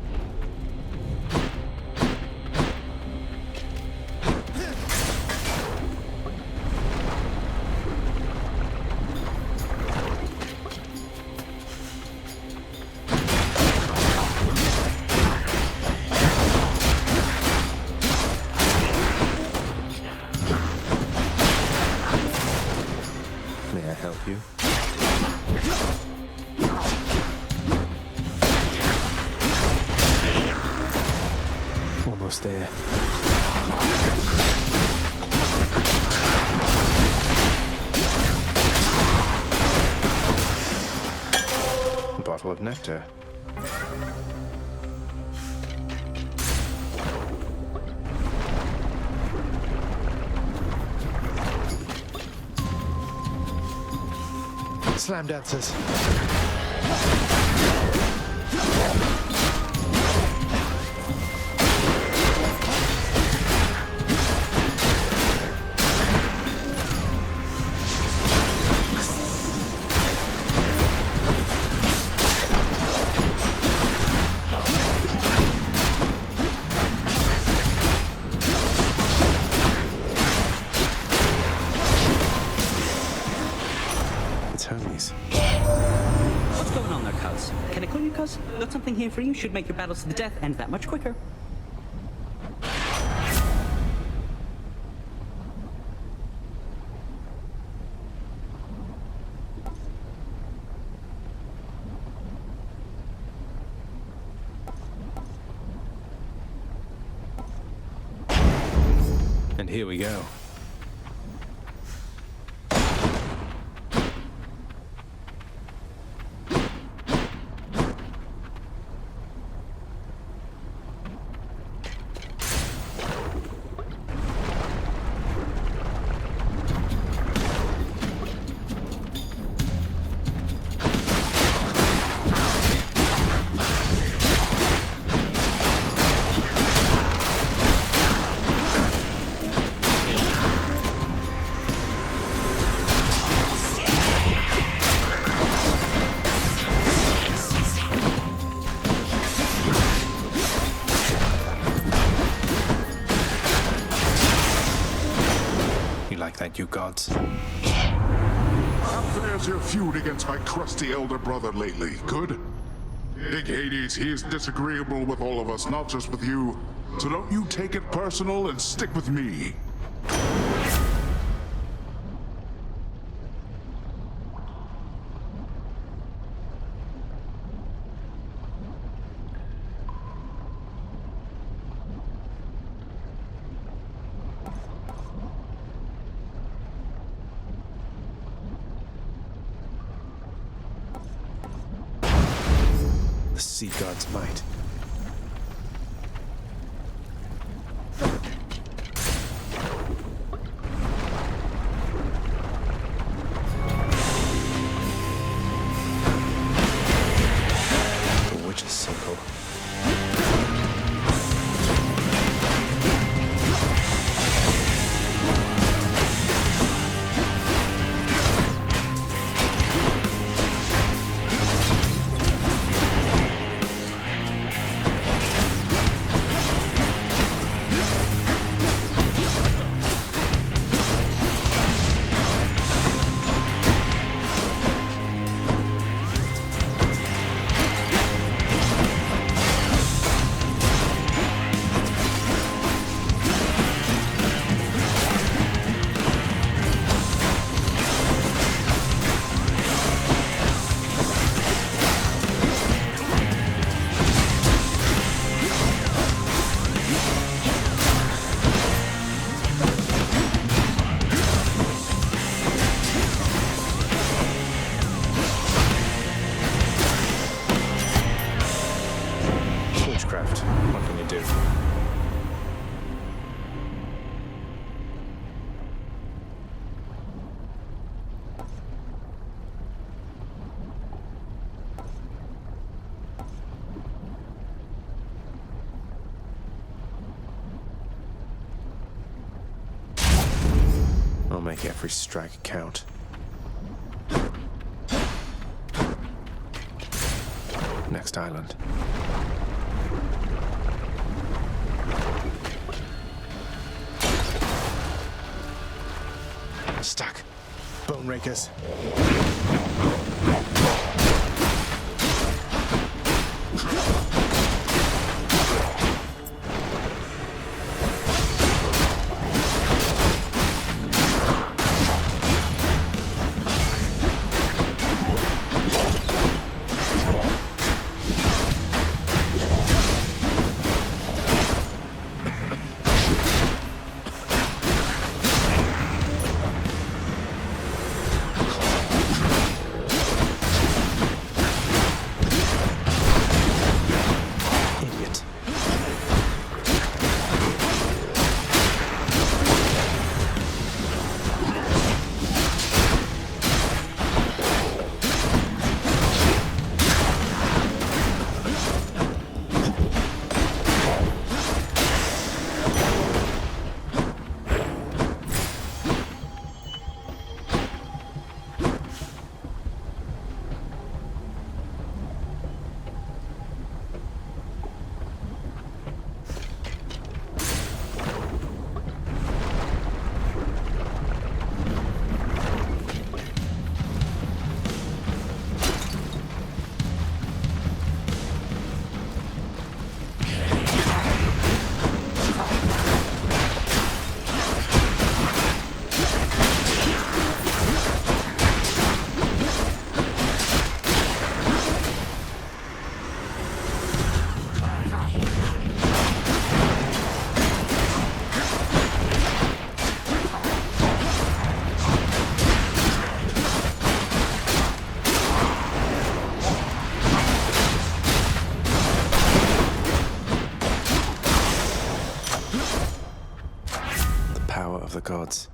May I help you? almost there. A bottle of nectar. Slam dancers. What's going on there, cuz? Can I call you cuz? Got something here for you. Should make your battles to the death end that much quicker. And here we go. Thank you, gods. How fares your feud against my crusty elder brother lately? Good? Big Hades, he is disagreeable with all of us, not just with you. So don't you take it personal and stick with me. The sea god's might. The witch's circle. What can you do? I'll make every strike count. Next island. Stuck. Bone rakers. gods.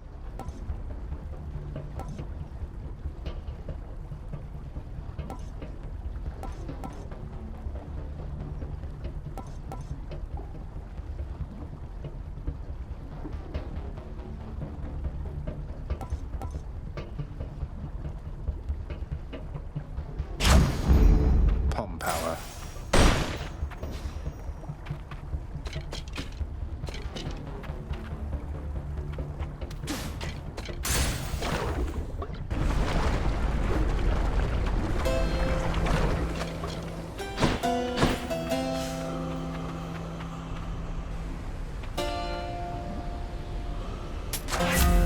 Palm power.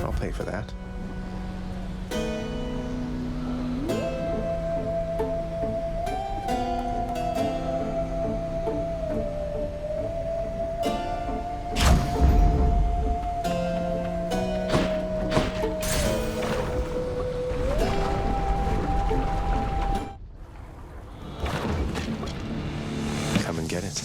I'll pay for that. Come and get it.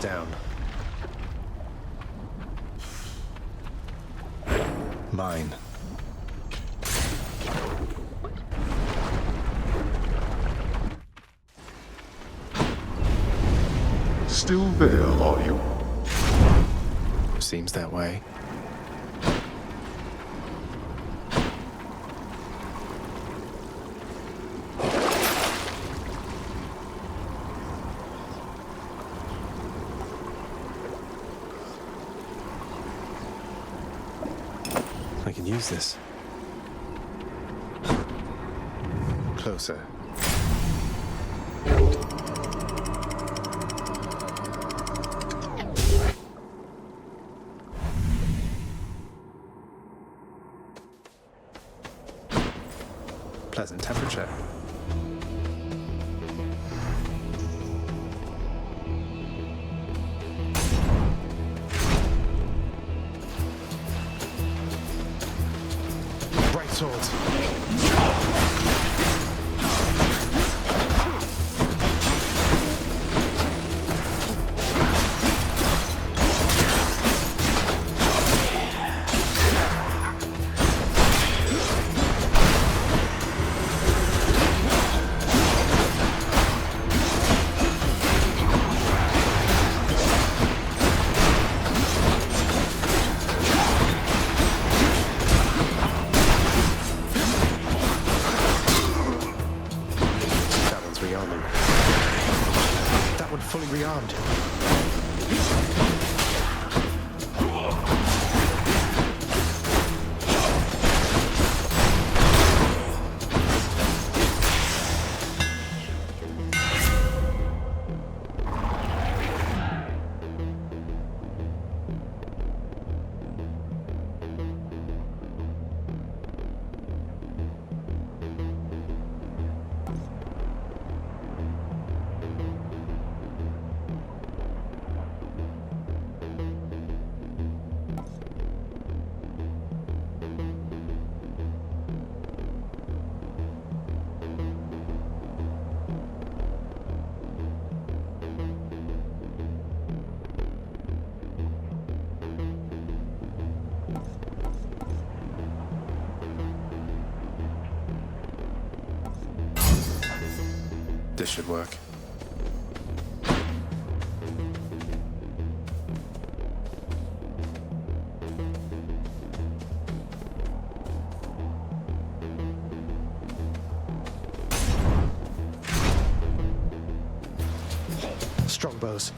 Down. Mine. Still there, are you? Seems that way. I can use this. Closer. Pleasant temperature. swords. That one fully rearmed. This should work. Strongbows.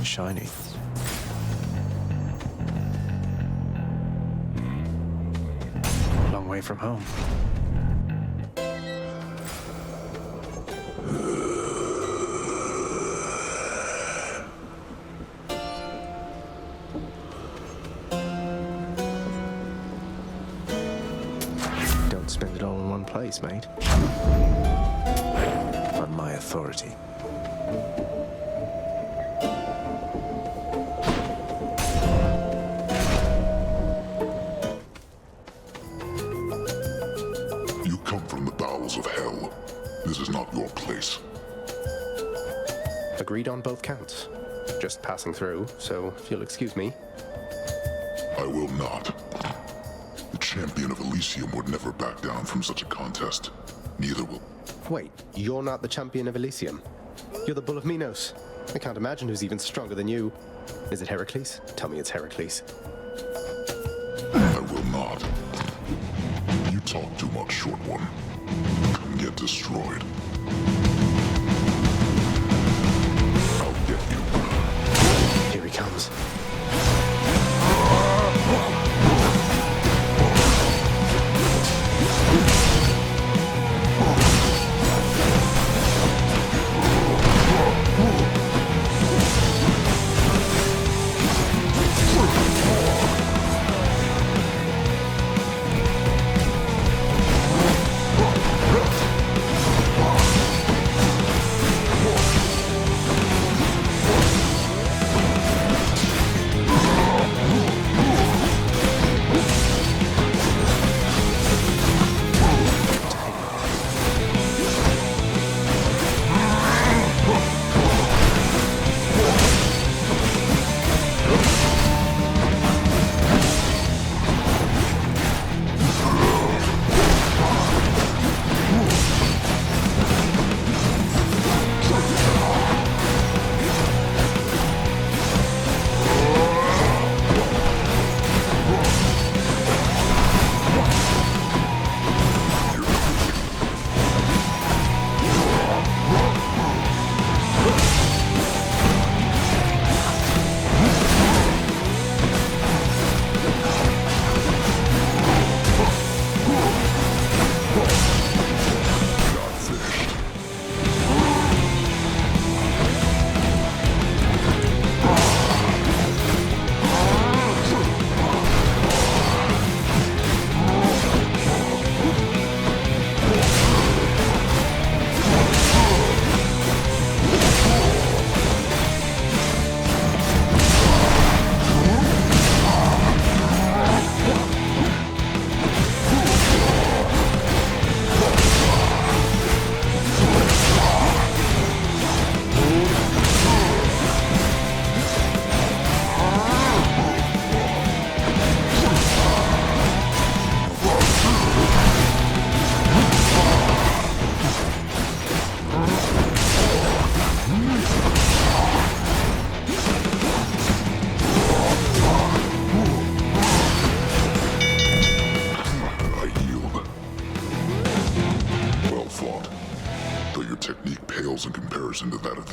Shiny. Long way from home. Don't spend it all in one place, mate. On my authority. Of hell. This is not your place. Agreed on both counts. Just passing through, so if you'll excuse me. I will not. The champion of Elysium would never back down from such a contest. Neither will... Wait, you're not the champion of Elysium? You're the Bull of Minos. I can't imagine who's even stronger than you. Is it Heracles? Tell me it's Heracles. I will not. You talk too much, short one. Come get destroyed. I'll get you. Here he comes.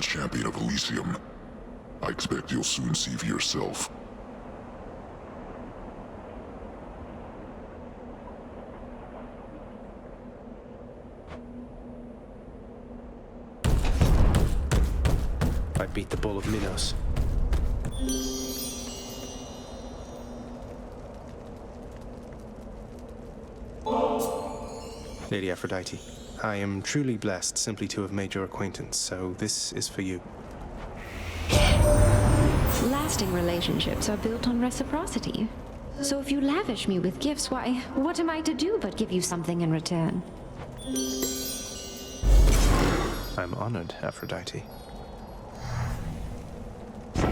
the champion of Elysium. I expect you'll soon see for yourself. I beat the Bull of Minos. Lady Aphrodite, I am truly blessed simply to have made your acquaintance, so this is for you. Lasting relationships are built on reciprocity. So if you lavish me with gifts, why, what am I to do but give you something in return? I'm honored, Aphrodite.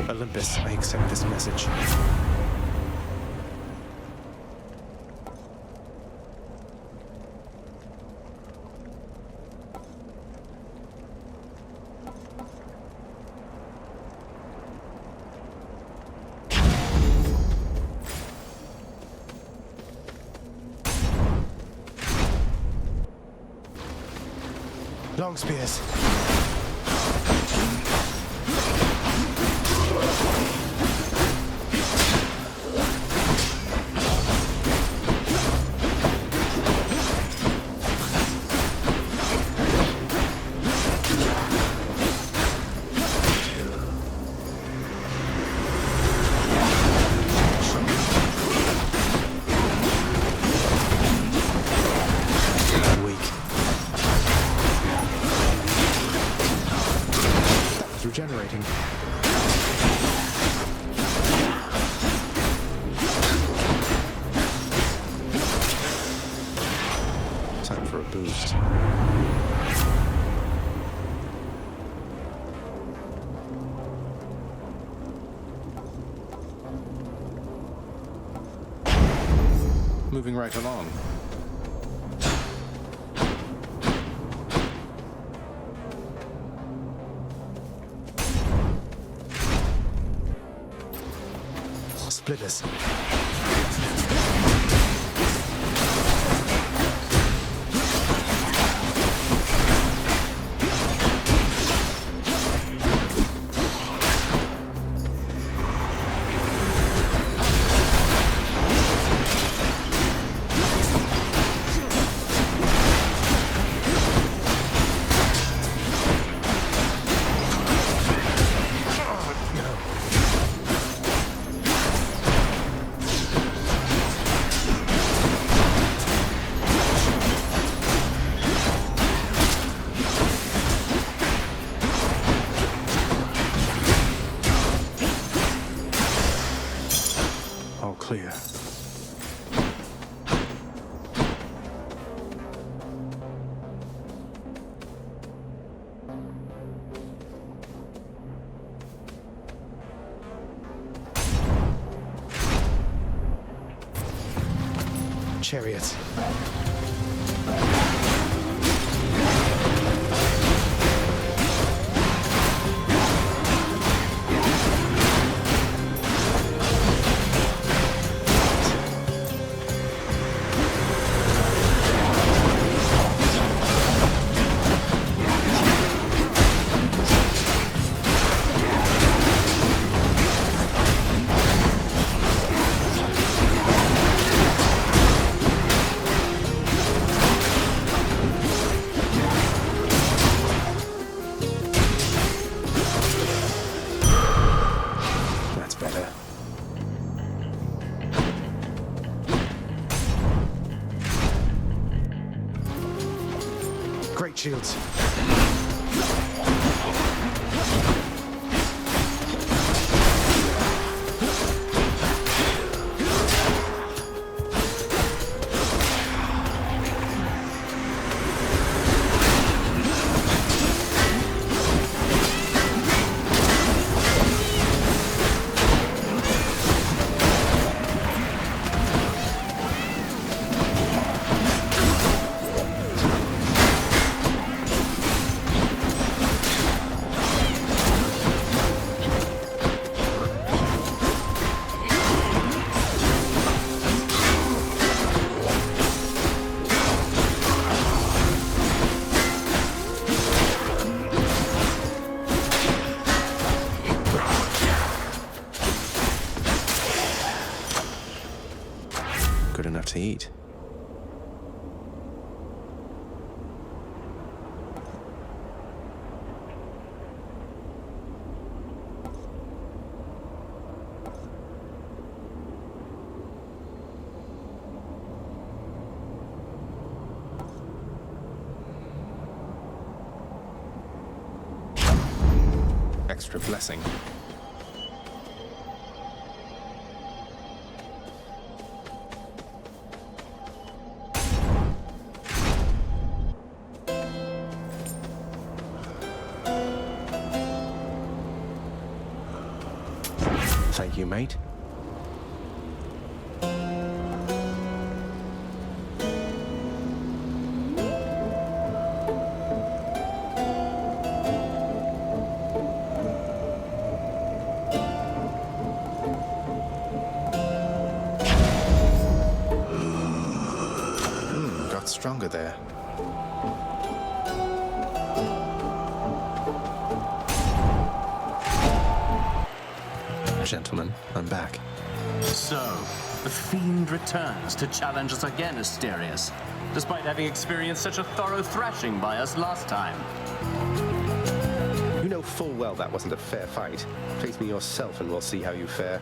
Olympus, I accept this message. Long spears. Regenerating. Time for a boost. Moving right along. Splitters. Clear. Chariots. Shields. eat. Extra blessing. Thank you, mate. Got stronger there. Gentlemen, I'm back. So, the Fiend returns to challenge us again, Asterius, despite having experienced such a thorough thrashing by us last time. You know full well that wasn't a fair fight. Face me yourself and we'll see how you fare.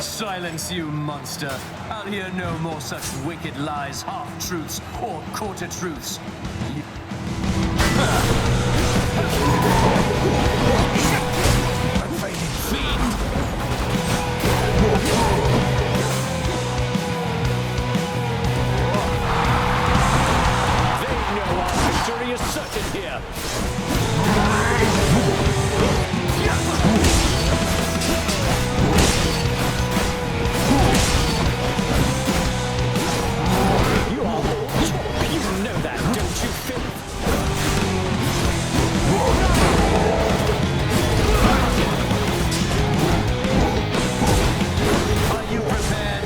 Silence, you monster! I'll hear no more such wicked lies, half-truths, or quarter-truths. Here. You are all talk. You know that, don't you, Phil? Are you prepared?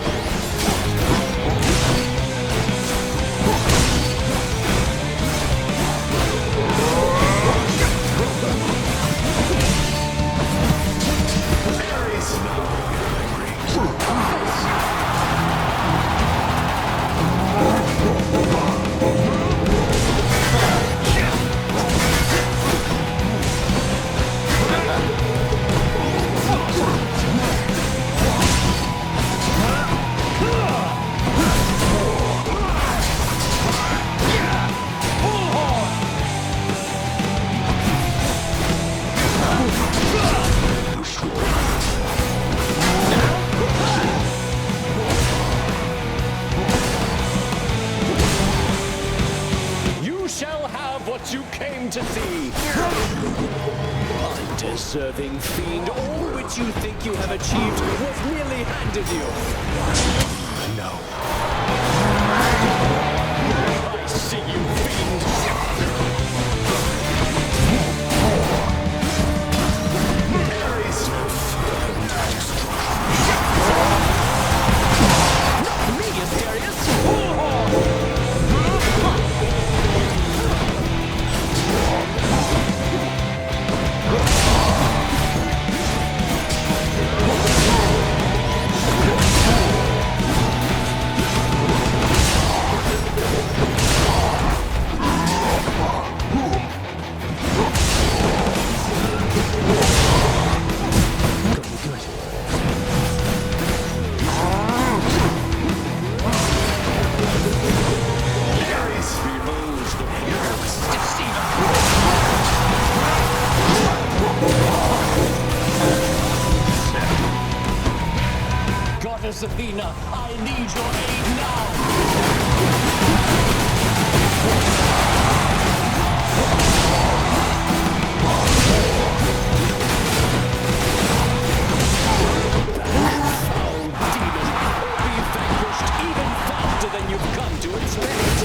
You came to see. Undeserving fiend, all which you think you have achieved was merely handed you. No. I see you, fiend. There is no further destruction. Not me, Asterius. Athena, I need your aid now! Foul demon, be vanquished even faster than you've come to expect!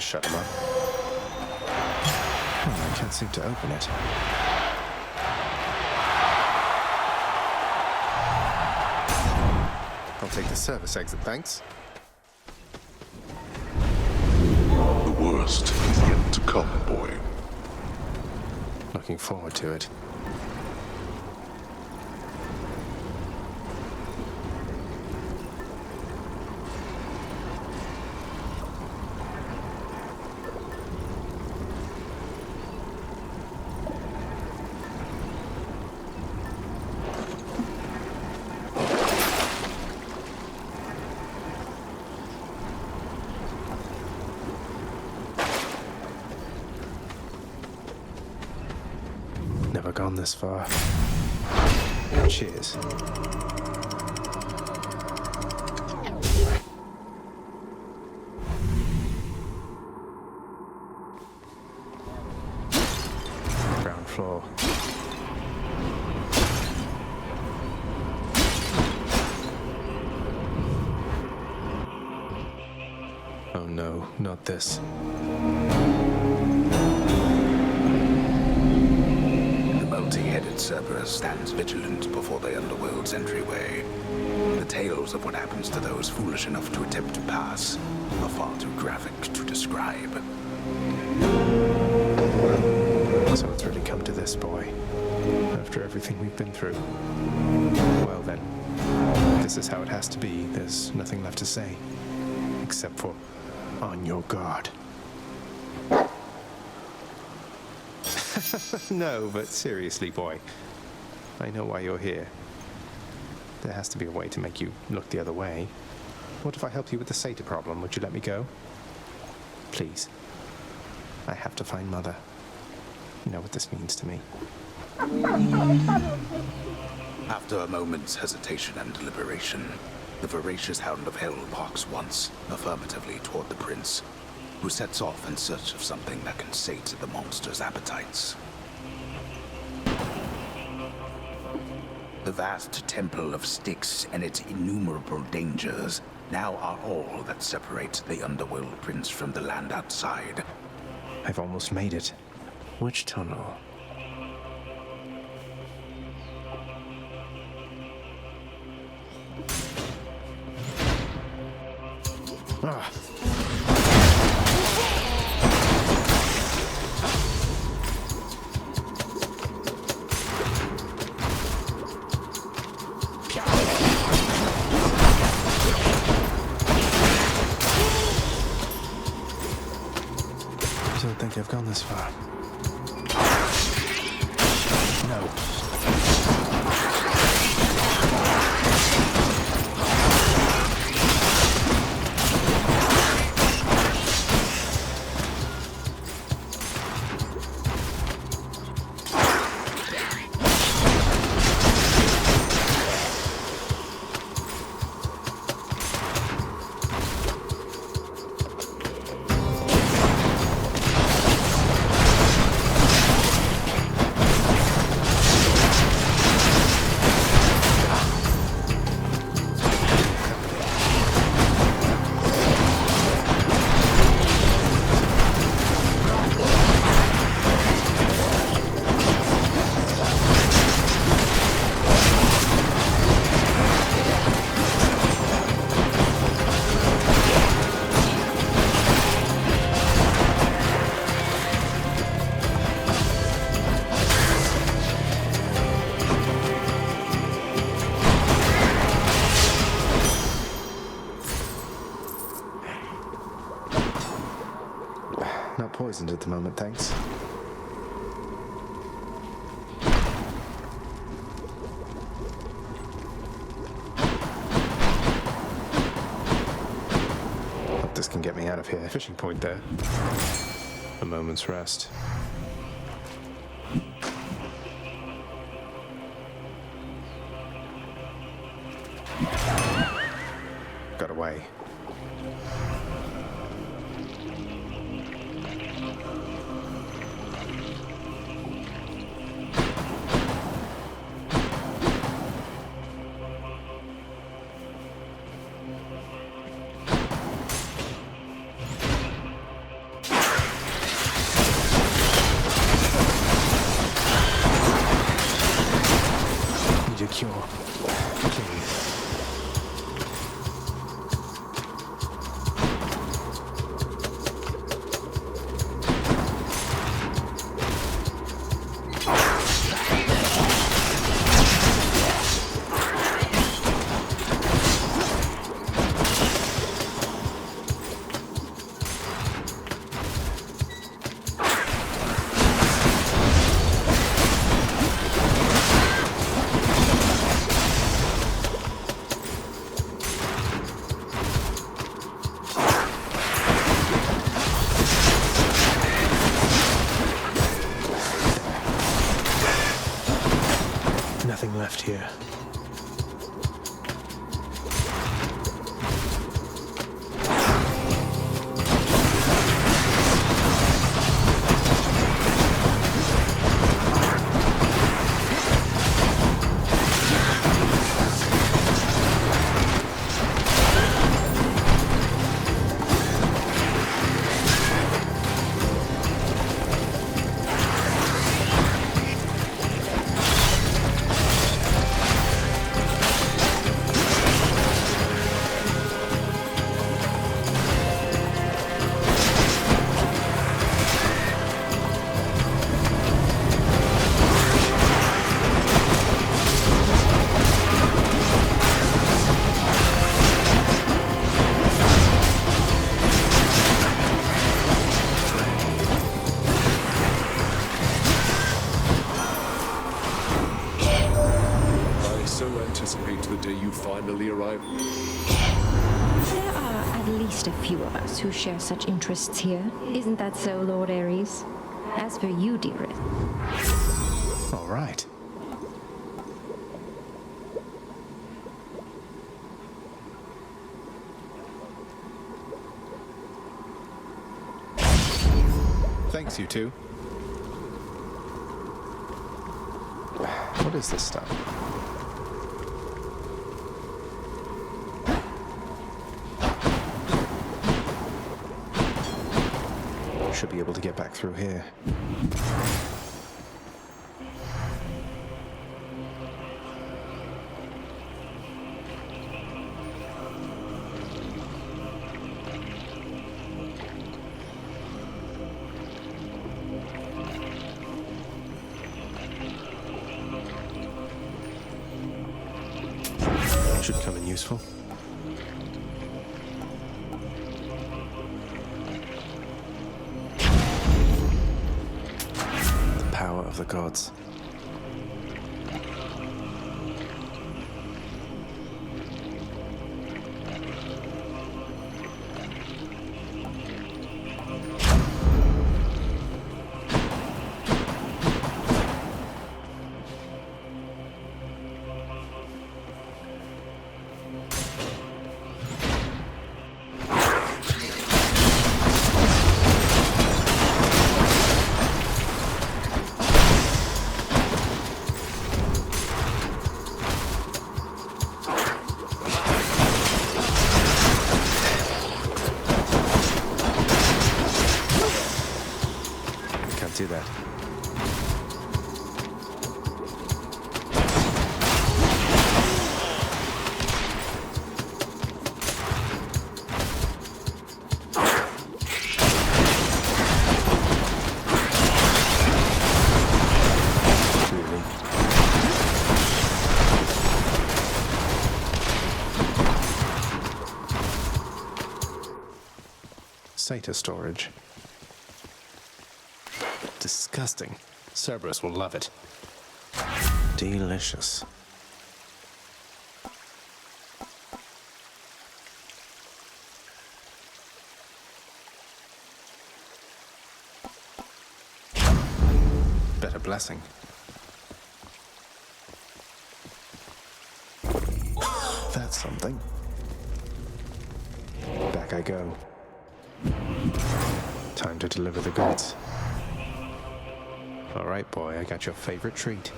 shut him up. Oh, I can't seem to open it. I'll take the service exit, thanks. The worst is yet to come, boy. Looking forward to it. Never gone this far. Cheers. Ground floor. Oh no, not this. Multi-headed Cerberus stands vigilant before the underworld's entryway. The tales of what happens to those foolish enough to attempt to pass are far too graphic to describe. So it's really come to this, boy. After everything we've been through. Well then, this is how it has to be. There's nothing left to say. Except for, on your guard. No, but seriously, boy. I know why you're here. There has to be a way to make you look the other way. What if I help you with the satyr problem? Would you let me go? Please. I have to find Mother. You know what this means to me. After a moment's hesitation and deliberation, the voracious hound of hell barks once, affirmatively toward the prince, who sets off in search of something that can sate the monster's appetites. The vast temple of Styx and its innumerable dangers now are all that separate the underworld prince from the land outside. I've almost made it. Which tunnel? Ah. I don't think I've gone this far. No. Not poisoned at the moment, thanks. Hope this can get me out of here. Fishing point there. A moment's rest. Got away. a cure. Please. Nothing left here. Finally arrived. There are at least a few of us who share such interests here. Isn't that so, Lord Ares? As for you, dearest. All right. Thanks, you two. What is this stuff? Should be able to get back through here. Should come in useful. The gods. Do that. Really? SATA storage. Disgusting. Cerberus will love it. Delicious. Better blessing. That's something. Back I go. Time to deliver the goods. All right, boy, I got your favorite treat.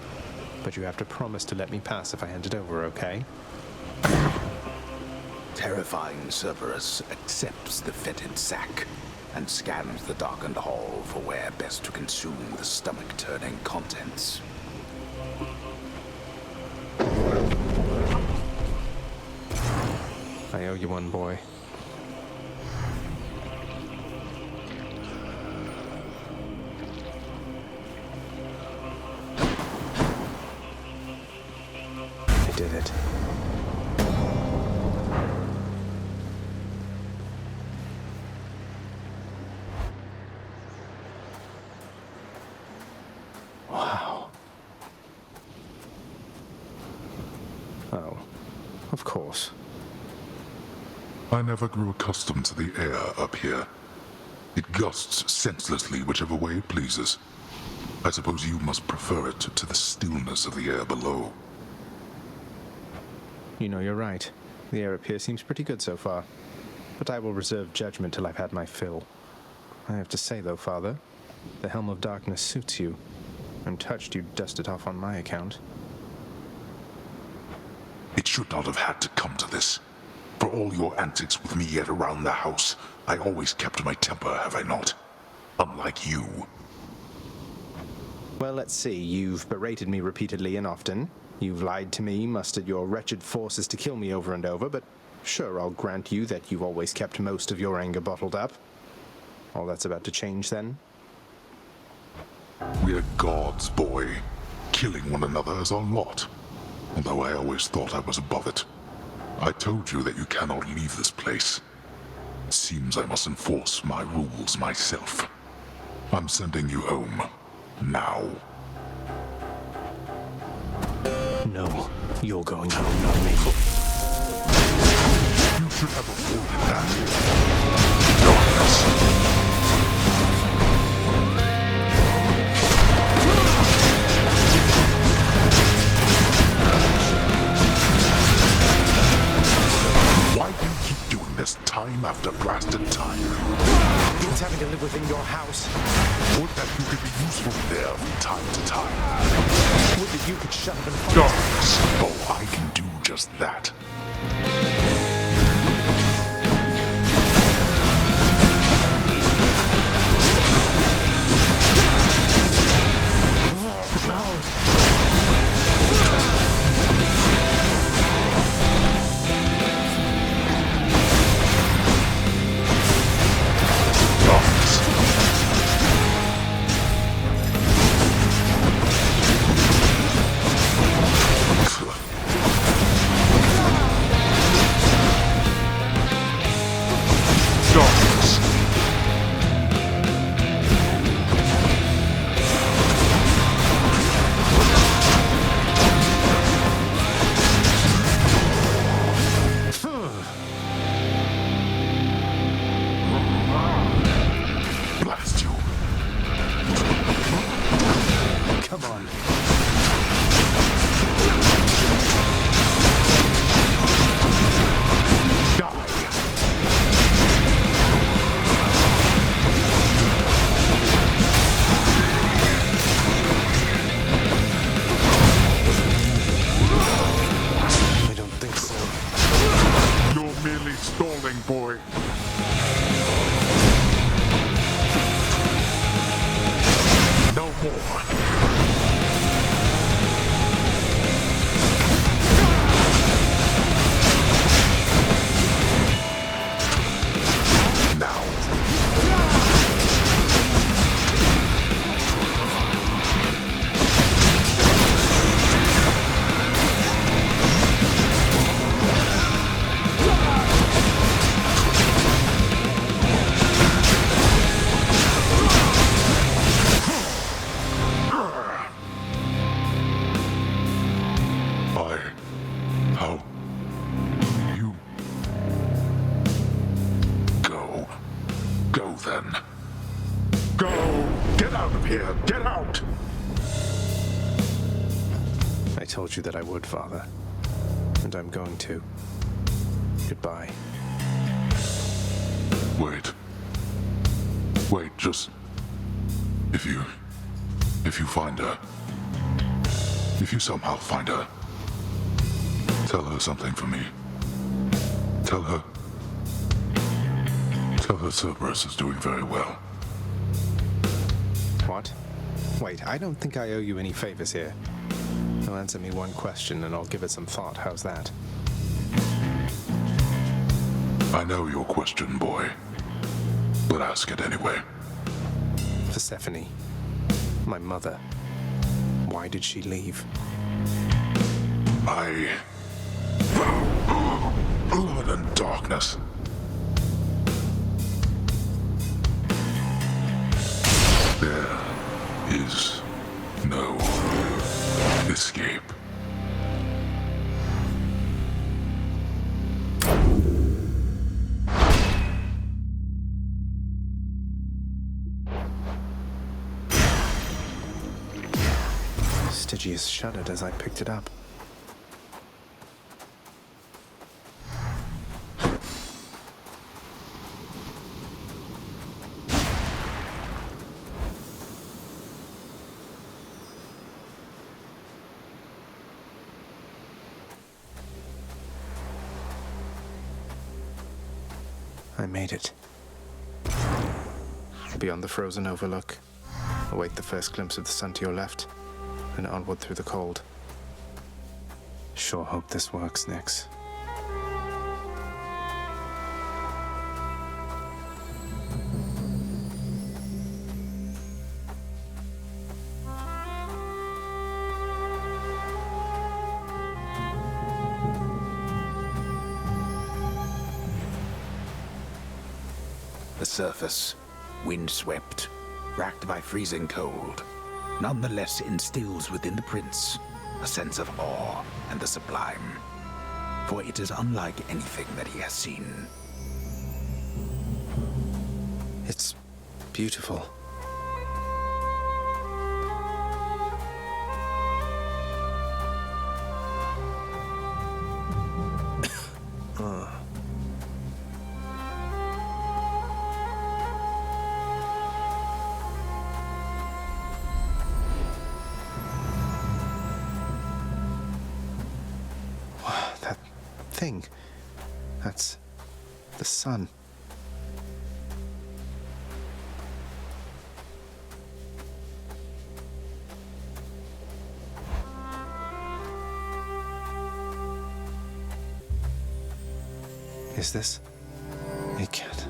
But you have to promise to let me pass if I hand it over, okay? Terrifying Cerberus accepts the fetid sack and scans the darkened hall for where best to consume the stomach-turning contents. I owe you one, boy. I did it. Wow. Oh, of course. I never grew accustomed to the air up here. It gusts senselessly whichever way it pleases. I suppose you must prefer it to the stillness of the air below. You know, you're right. The air up here seems pretty good so far. But I will reserve judgment till I've had my fill. I have to say, though, Father, the Helm of Darkness suits you. I'm touched you dust it off on my account. It should not have had to come to this. For all your antics with me yet around the house, I always kept my temper, have I not? Unlike you. Well, let's see. You've berated me repeatedly and often. You've lied to me, mustered your wretched forces to kill me over and over, but sure, I'll grant you that you've always kept most of your anger bottled up. All that's about to change, then? We're gods, boy. Killing one another is our lot. Although I always thought I was above it. I told you that you cannot leave this place. It seems I must enforce my rules myself. I'm sending you home. Now. No, you're going home, not me. You should have avoided that. Darkness. Why do you keep doing this time after blasted time? Means having to live within your house. Would that you could be useful there from time to time. Would that you could shut up and fight. Darkness. Oh, I can do just that. Told you that I would, Father. And I'm going to. Goodbye. Wait. Wait, just... If you find her... If you somehow find her... Tell her something for me. Tell her Cerberus is doing very well. What? Wait, I don't think I owe you any favors here. You'll answer me one question and I'll give it some thought. How's that? I know your question, boy. But ask it anyway. Persephone, my mother, why did she leave? Blood and darkness. There is no escape. Stygius shuddered as I picked it up. I made it. Beyond the frozen overlook, await the first glimpse of the sun to your left, and onward through the cold. Sure hope this works, Nyx. The surface, windswept, racked by freezing cold, nonetheless instills within the prince a sense of awe and the sublime, for it is unlike anything that he has seen. It's beautiful. Thing. That's the sun. Is this? It can't.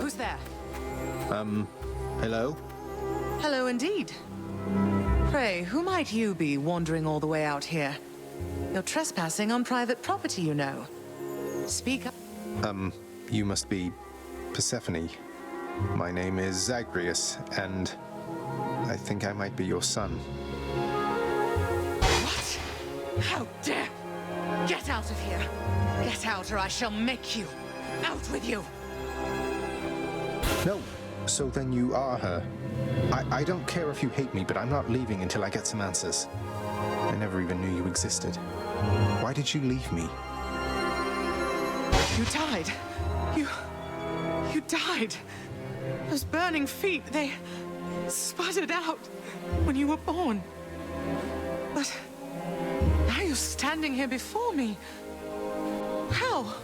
Who's there? Hello? Hello indeed. Pray, who might you be wandering all the way out here? You're trespassing on private property, you know. Speak up. You must be Persephone. My name is Zagreus, and I think I might be your son. What? How dare! Get out of here! Get out, or I shall make you! Out with you! No. So then you are her. I don't care if you hate me, but I'm not leaving until I get some answers. I never even knew you existed. Why did you leave me? You died. You died. Those burning feet, they sputtered out when you were born. But now you're standing here before me. How?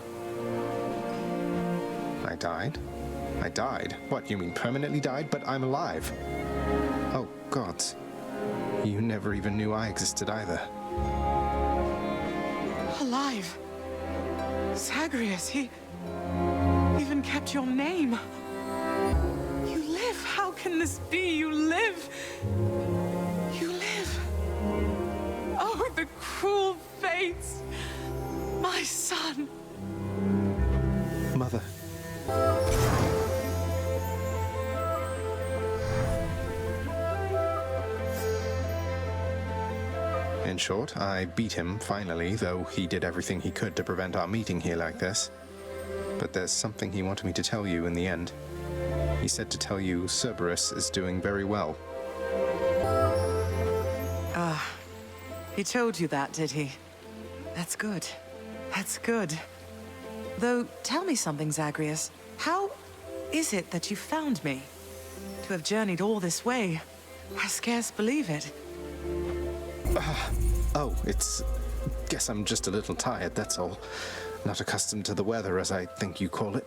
I died? I died? What, you mean permanently died? But I'm alive. Oh, gods. You never even knew I existed either. Alive. Zagreus, he even kept your name. You live. How can this be? You live. You live. Oh, the cruel fates. My son. Mother. In short, I beat him, finally, though he did everything he could to prevent our meeting here like this. But there's something he wanted me to tell you in the end. He said to tell you Cerberus is doing very well. Ah, he told you that, did he? That's good. That's good. Though, tell me something, Zagreus. How is it that you found me? To have journeyed all this way, I scarce believe it. Oh, guess I'm just a little tired, that's all. Not accustomed to the weather, as I think you call it.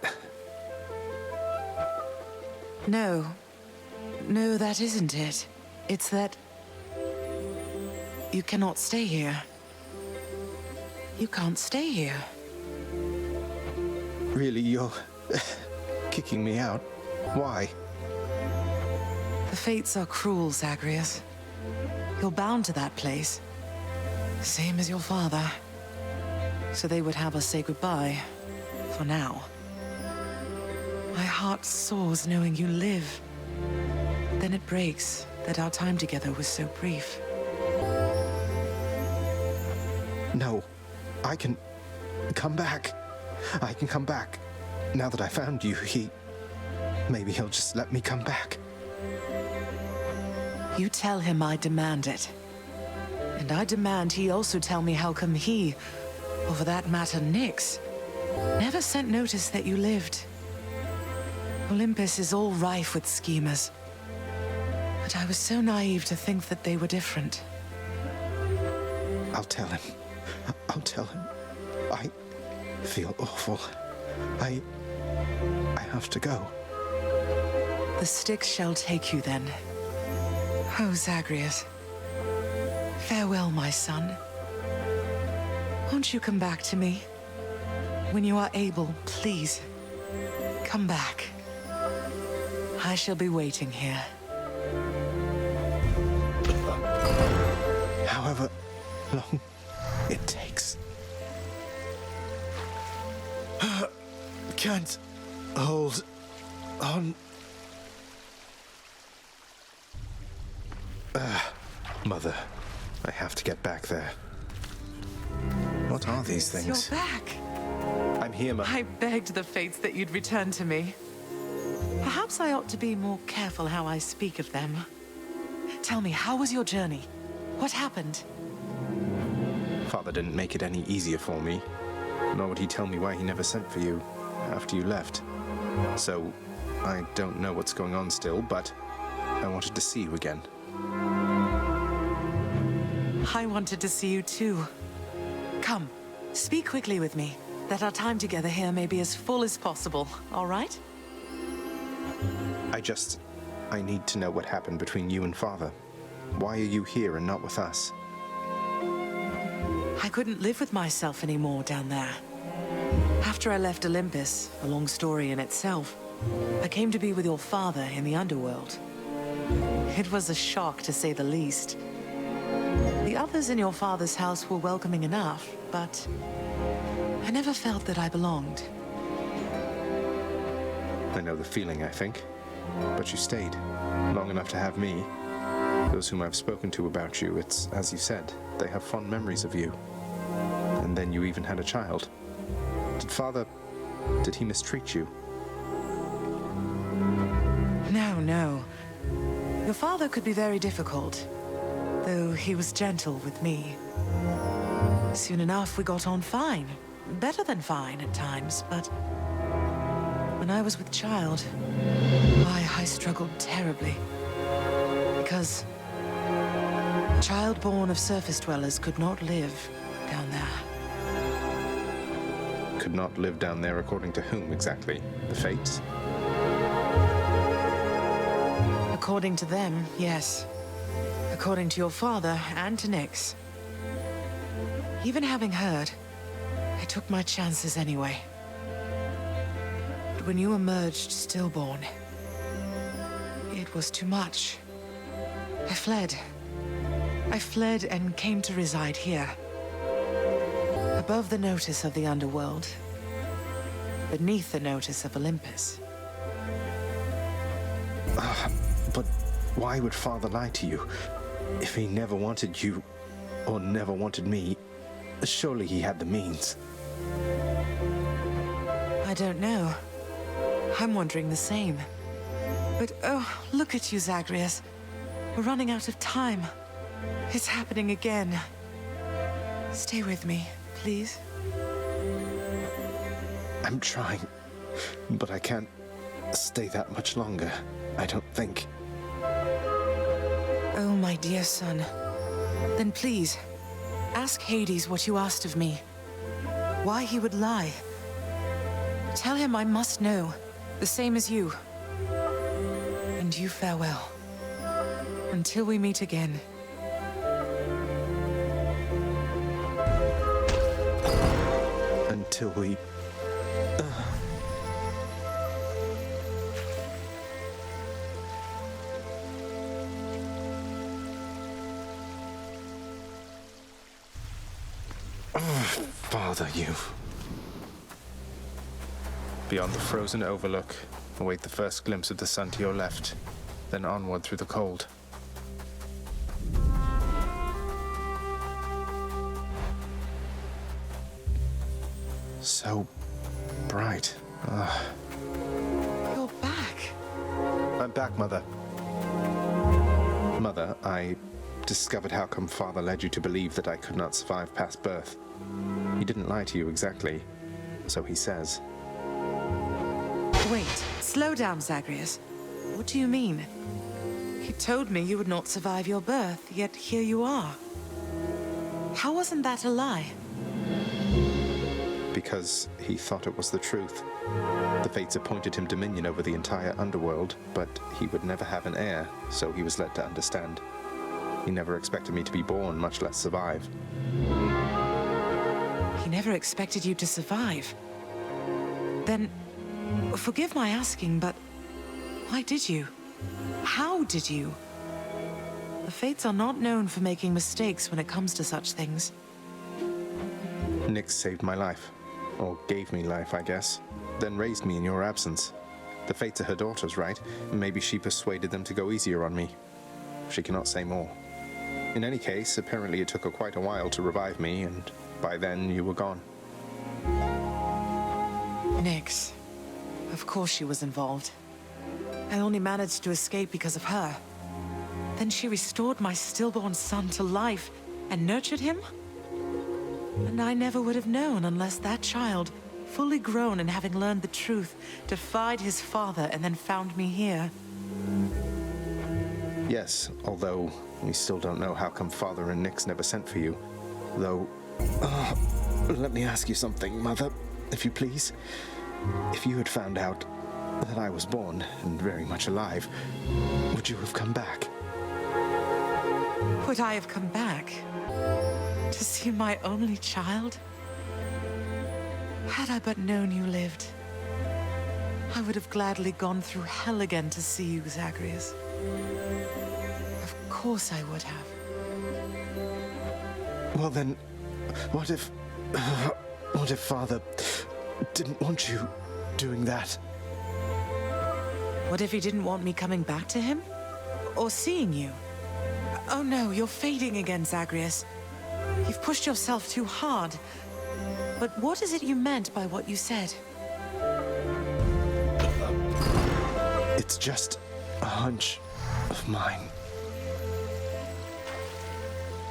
No. No, that isn't it. It's that... You cannot stay here. You can't stay here. Really, you're kicking me out? Why? The fates are cruel, Zagreus. You're bound to that place. Same as your father. So they would have us say goodbye. For now. My heart soars knowing you live. Then it breaks that our time together was so brief. No, I can come back. I can come back. Now that I found you, maybe he'll just let me come back. You tell him I demand it. And I demand he also tell me how come he, or for that matter Nyx, never sent notice that you lived. Olympus is all rife with schemers. But I was so naive to think that they were different. I'll tell him. I'll tell him. I feel awful. I have to go. The Styx shall take you then. Oh, Zagreus. Farewell, my son. Won't you come back to me? When you are able, please. Come back. I shall be waiting here. However long it takes. Can't hold on. Mother, I have to get back there. What are these things? You're back. I'm here, Mother. I begged the fates that you'd return to me. Perhaps I ought to be more careful how I speak of them. Tell me, how was your journey? What happened? Father didn't make it any easier for me, nor would he tell me why he never sent for you after you left. So, I don't know what's going on still, but I wanted to see you again. I wanted to see you too. Come, speak quickly with me, that our time together here may be as full as possible, all right? I need to know what happened between you and Father. Why are you here and not with us? I couldn't live with myself anymore down there. After I left Olympus, a long story in itself, I came to be with your father in the underworld. It was a shock, to say the least. The others in your father's house were welcoming enough, but I never felt that I belonged. I know the feeling, I think. But you stayed, long enough to have me. Those whom I've spoken to about you, it's as you said, they have fond memories of you. And then you even had a child. Did he mistreat you? No. Your father could be very difficult, though he was gentle with me. Soon enough, we got on fine. Better than fine at times, but when I was with child, I struggled terribly. Because child born of surface dwellers could not live down there. Could not live down there according to whom exactly? The fates? According to them, yes. According to your father and to Nyx. Even having heard, I took my chances anyway. But when you emerged stillborn, it was too much. I fled. I fled and came to reside here. Above the notice of the underworld. Beneath the notice of Olympus. But why would Father lie to you? If he never wanted you, or never wanted me, surely he had the means. I don't know. I'm wondering the same. But oh, look at you, Zagreus. We're running out of time. It's happening again. Stay with me, please. I'm trying, but I can't stay that much longer, I don't think. Oh, my dear son. Then please, ask Hades what you asked of me. Why he would lie. Tell him I must know, the same as you. And you farewell. Until we meet again. until we... Father, you... Beyond the frozen overlook, await the first glimpse of the sun to your left, then onward through the cold. So bright. You're back. I'm back, Mother. Mother, I discovered how come Father led you to believe that I could not survive past birth. He didn't lie to you exactly, so he says. Wait, slow down, Zagreus. What do you mean? He told me you would not survive your birth, yet here you are. How wasn't that a lie? Because he thought it was the truth. The fates appointed him dominion over the entire underworld, but he would never have an heir, so he was led to understand. He never expected me to be born, much less survive. He never expected you to survive. Then, forgive my asking, but why did you? How did you? The fates are not known for making mistakes when it comes to such things. Nyx saved my life. Or gave me life, I guess. Then raised me in your absence. The fates are her daughters, right? Maybe she persuaded them to go easier on me. She cannot say more. In any case, apparently it took her quite a while to revive me, and by then you were gone. Nyx. Of course she was involved. I only managed to escape because of her. Then she restored my stillborn son to life and nurtured him? And I never would have known unless that child, fully grown and having learned the truth, defied his father and then found me here. Yes, although we still don't know how come Father and Nyx never sent for you. Though, let me ask you something, Mother, if you please. If you had found out that I was born and very much alive, would you have come back? Would I have come back? To see my only child? Had I but known you lived, I would have gladly gone through hell again to see you, Zagreus. Of course I would have. Well then, what if Father didn't want you doing that? What if he didn't want me coming back to him? Or seeing you? Oh no, you're fading again, Zagreus. You've pushed yourself too hard. But what is it you meant by what you said? It's just a hunch of mine.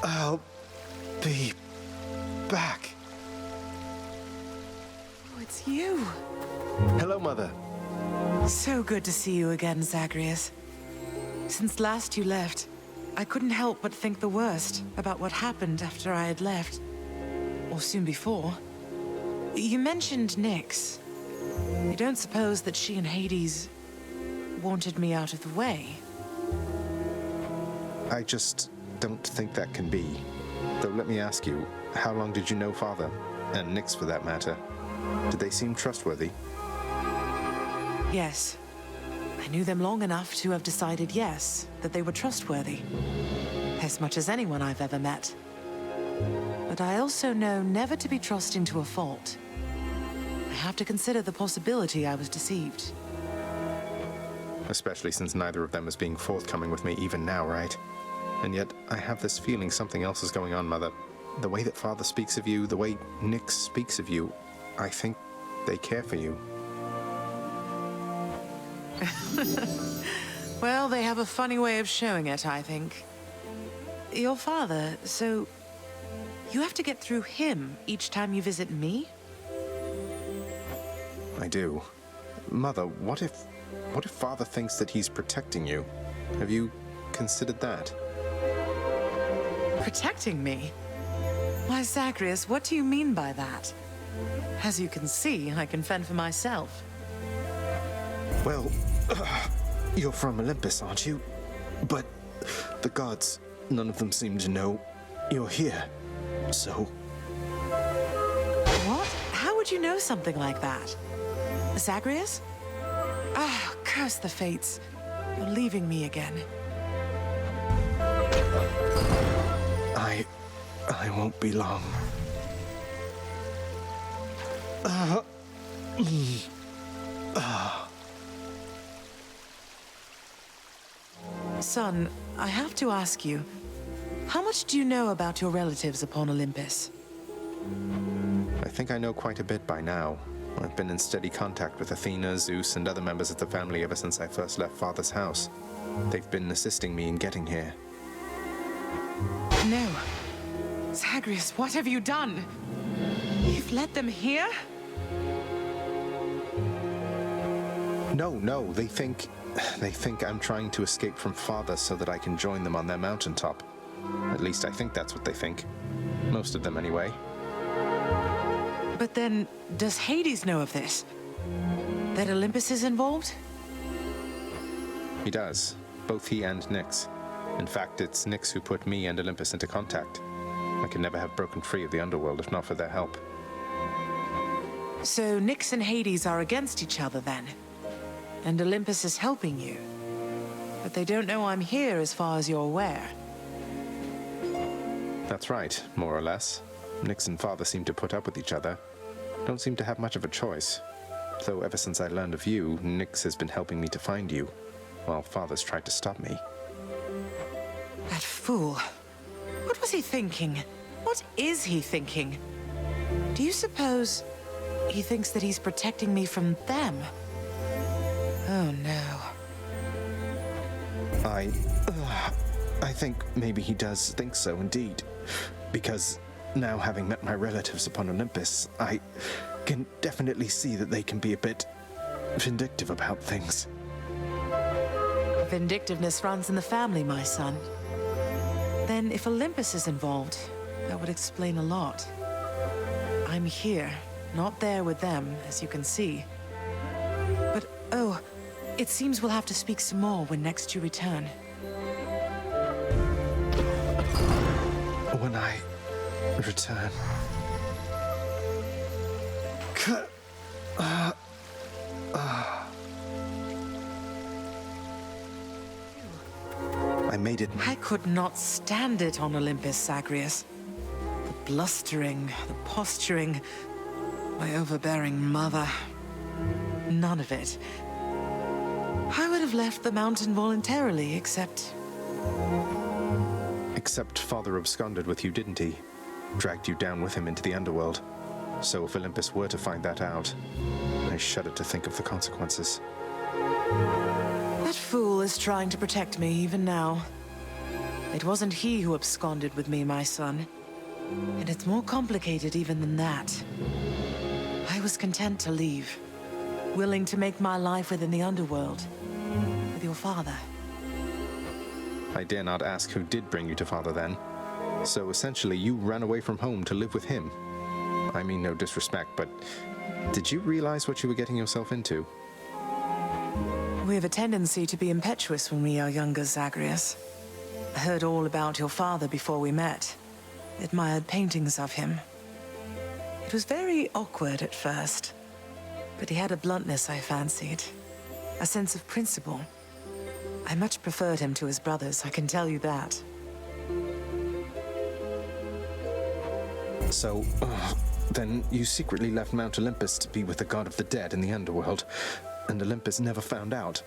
I'll be back. Oh, it's you. Hello, Mother. So good to see you again, Zagreus. Since last you left, I couldn't help but think the worst about what happened after I had left. Or soon before. You mentioned Nyx. You don't suppose that she and Hades wanted me out of the way? I just don't think that can be. Though let me ask you, how long did you know Father? And Nyx for that matter. Did they seem trustworthy? Yes. I knew them long enough to have decided yes, that they were trustworthy. As much as anyone I've ever met. But I also know never to be trusted into a fault. I have to consider the possibility I was deceived. Especially since neither of them is being forthcoming with me even now, right? And yet, I have this feeling something else is going on, Mother. The way that Father speaks of you, the way Nyx speaks of you, I think they care for you. Well, they have a funny way of showing it, I think. Your father, so... you have to get through him each time you visit me? I do. Mother, what if Father thinks that he's protecting you? Have you considered that? Protecting me? Why, Zagreus, what do you mean by that? As you can see, I can fend for myself. Well, you're from Olympus, aren't you? But the gods, none of them seem to know you're here, so... What? How would you know something like that? Zagreus? Ah, curse the fates. You're leaving me again. I won't be long. Son, I have to ask you, how much do you know about your relatives upon Olympus? I think I know quite a bit by now. I've been in steady contact with Athena, Zeus, and other members of the family ever since I first left Father's house. They've been assisting me in getting here. No. Zagreus, what have you done? You've led them here? No, they think I'm trying to escape from Father so that I can join them on their mountaintop. At least I think that's what they think. Most of them, anyway. But then, does Hades know of this? That Olympus is involved? He does. Both he and Nyx. In fact, it's Nyx who put me and Olympus into contact. I could never have broken free of the underworld if not for their help. So Nyx and Hades are against each other then? And Olympus is helping you? But they don't know I'm here as far as you're aware. That's right, more or less. Nyx and Father seem to put up with each other. Don't seem to have much of a choice. Though ever since I learned of you, Nyx has been helping me to find you, while Father's tried to stop me. That fool. What was he thinking? What is he thinking? Do you suppose he thinks that he's protecting me from them? Oh no. I think maybe he does think so indeed. Because now having met my relatives upon Olympus, I can definitely see that they can be a bit vindictive about things. Vindictiveness runs in the family, my son. Then if Olympus is involved, that would explain a lot. I'm here, not there with them, as you can see. But, oh, it seems we'll have to speak some more when next you return. When I return. I made it. I could not stand it on Olympus, Zagreus. The blustering, the posturing, my overbearing mother. None of it. I would have left the mountain voluntarily, except Father absconded with you, didn't he? Dragged you down with him into the underworld. So if Olympus were to find that out, I shudder to think of the consequences. That fool is trying to protect me even now. It wasn't he who absconded with me, my son. And it's more complicated even than that. I was content to leave, willing to make my life within the underworld, with your father. I dare not ask who did bring you to Father then. So essentially you ran away from home to live with him. I mean no disrespect, but did you realize what you were getting yourself into? We have a tendency to be impetuous when we are younger, Zagreus. I heard all about your father before we met. Admired paintings of him. It was very awkward at first, but he had a bluntness I fancied. A sense of principle. I much preferred him to his brothers, I can tell you that. So, then you secretly left Mount Olympus to be with the god of the dead in the underworld, and Olympus never found out.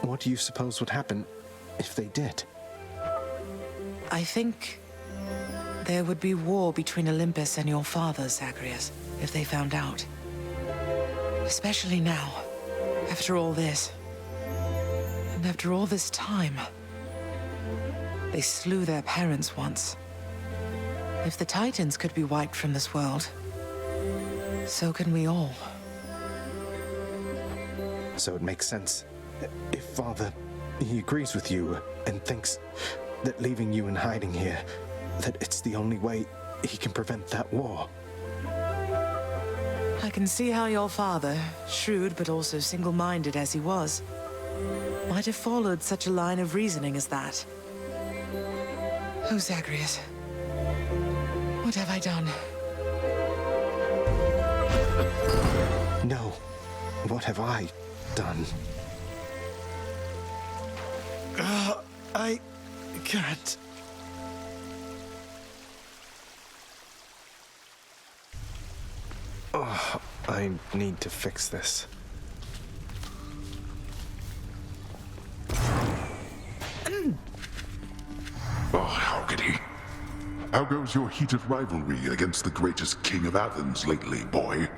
What do you suppose would happen if they did? I think there would be war between Olympus and your father, Zagreus, if they found out. Especially now, after all this. And after all this time. They slew their parents once. If the Titans could be wiped from this world, so can we all. So it makes sense. If Father, he agrees with you and thinks that leaving you in hiding here, that it's the only way he can prevent that war. I can see how your father, shrewd but also single-minded as he was, might have followed such a line of reasoning as that. Oh, Zagreus. What have I done? No. What have I done? I can't. Oh, I need to fix this. Oh, how could he? How goes your heated rivalry against the greatest king of Athens lately, boy?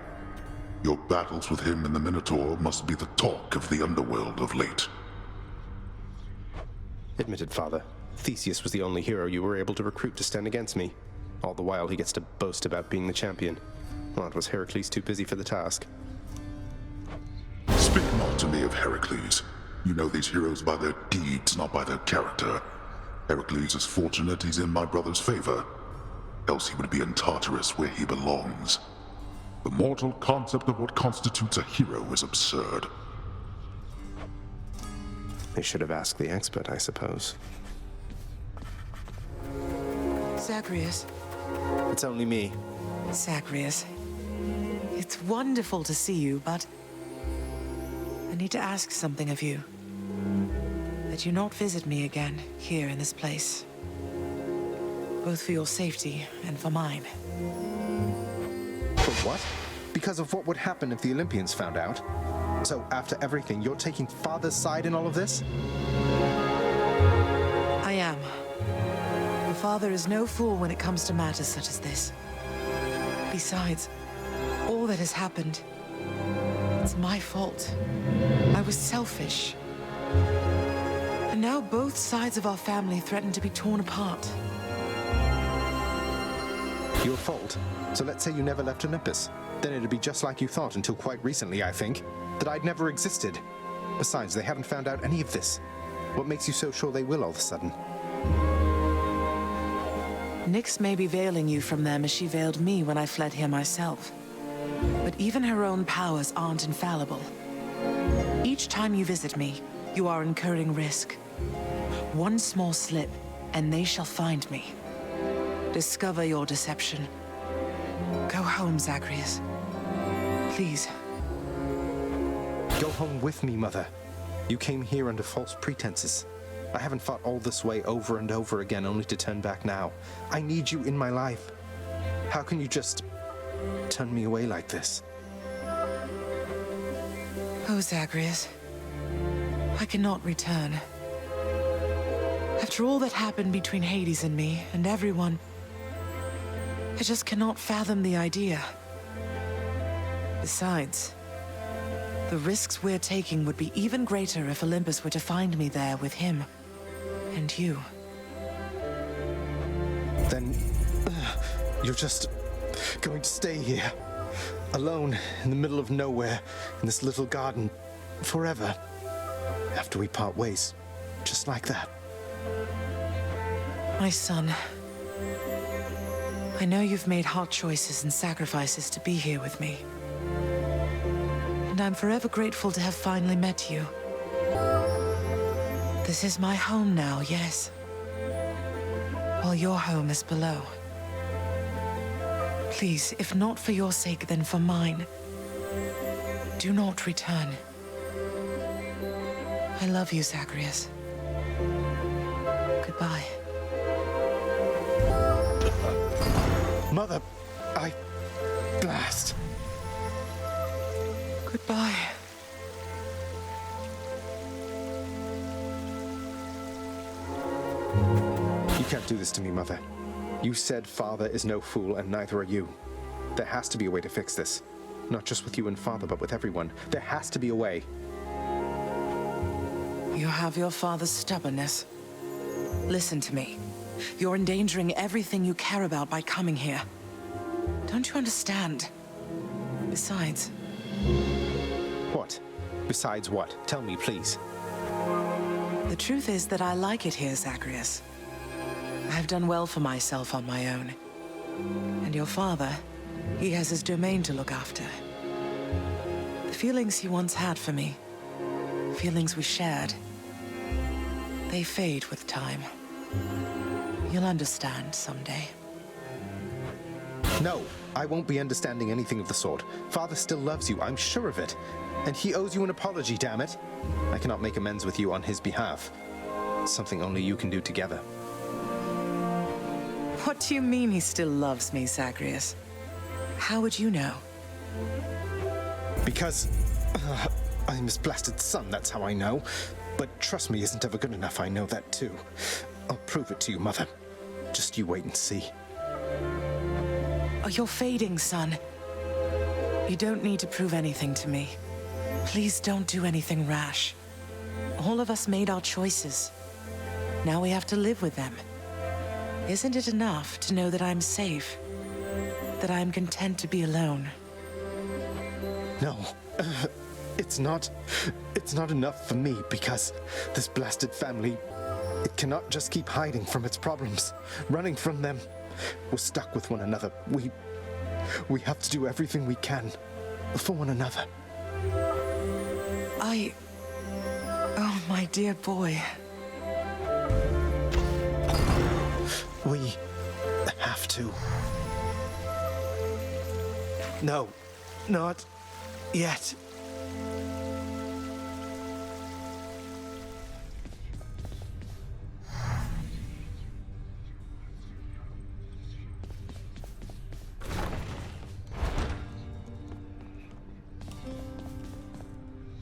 Your battles with him and the Minotaur must be the talk of the underworld of late. Admitted, Father. Theseus was the only hero you were able to recruit to stand against me. All the while he gets to boast about being the champion. Well, it was Heracles too busy for the task. Speak not to me of Heracles. You know these heroes by their deeds, not by their character. Heracles is fortunate he's in my brother's favor. Else he would be in Tartarus where he belongs. The mortal concept of what constitutes a hero is absurd. They should have asked the expert, I suppose. Zagreus. It's only me. Zagreus. It's wonderful to see you, but I need to ask something of you. That you not visit me again here in this place. Both for your safety and for mine. For what? Because of what would happen if the Olympians found out? So after everything, you're taking Father's side in all of this? I am. Your father is no fool when it comes to matters such as this. Besides, all that has happened, it's my fault. I was selfish. And now both sides of our family threaten to be torn apart. Your fault? So let's say you never left Olympus. Then it'd be just like you thought until quite recently, I think. That I'd never existed. Besides, they haven't found out any of this. What makes you so sure they will all of a sudden? Nyx may be veiling you from them as she veiled me when I fled here myself. But even her own powers aren't infallible. Each time you visit me, you are incurring risk. One small slip, and they shall find me. Discover your deception. Go home, Zagreus. Please. Go home with me, Mother. You came here under false pretenses. I haven't fought all this way over and over again only to turn back now. I need you in my life. How can you just turn me away like this? Oh, Zagreus. I cannot return. After all that happened between Hades and me, and everyone, I just cannot fathom the idea. Besides, the risks we're taking would be even greater if Olympus were to find me there with him. And you. Then you're just going to stay here, alone in the middle of nowhere, in this little garden, forever. After we part ways, just like that. My son, I know you've made hard choices and sacrifices to be here with me. And I'm forever grateful to have finally met you. This is my home now, yes. While your home is below. Please, if not for your sake, then for mine, do not return. I love you, Zagreus. Goodbye. Mother, blast. Goodbye. You can't do this to me, Mother. You said Father is no fool, and neither are you. There has to be a way to fix this. Not just with you and Father, but with everyone. There has to be a way. You have your father's stubbornness. Listen to me. You're endangering everything you care about by coming here. Don't you understand? Besides... What? Besides what? Tell me, please. The truth is that I like it here, Zagreus. I've done well for myself on my own. And your father, he has his domain to look after. The feelings he once had for me, feelings we shared, they fade with time. You'll understand someday. No, I won't be understanding anything of the sort. Father still loves you, I'm sure of it. And he owes you an apology, damn it. I cannot make amends with you on his behalf. Something only you can do together. What do you mean he still loves me, Zagreus? How would you know? Because I'm his blasted son, that's how I know. But trust me isn't ever good enough, I know that too. I'll prove it to you, Mother. Just you wait and see. Oh, you're fading, son. You don't need to prove anything to me. Please don't do anything rash. All of us made our choices. Now we have to live with them. Isn't it enough to know that I'm safe? That I'm content to be alone? No, it's not enough for me because this blasted family, it cannot just keep hiding from its problems, running from them. We're stuck with one another. We have to do everything we can for one another. Oh, my dear boy. We have to. No, not yet.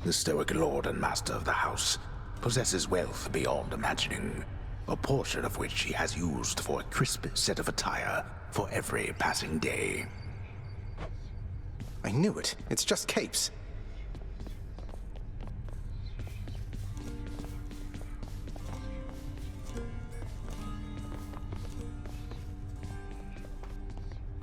The stoic lord and master of the house possesses wealth beyond imagining, a portion of which he has used for a crisp set of attire for every passing day. I knew it. It's just capes.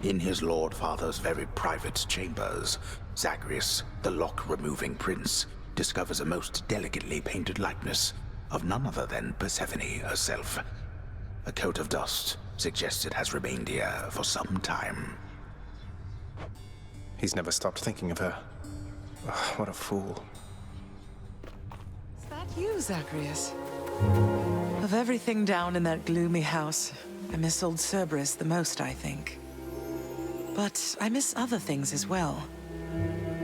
In his lord father's very private chambers, Zagreus, the lock-removing prince, discovers a most delicately painted likeness of none other than Persephone herself. A coat of dust suggests it has remained here for some time. He's never stopped thinking of her. Ugh, what a fool. Is that you, Zagreus? Of everything down in that gloomy house, I miss old Cerberus the most, I think. But I miss other things as well.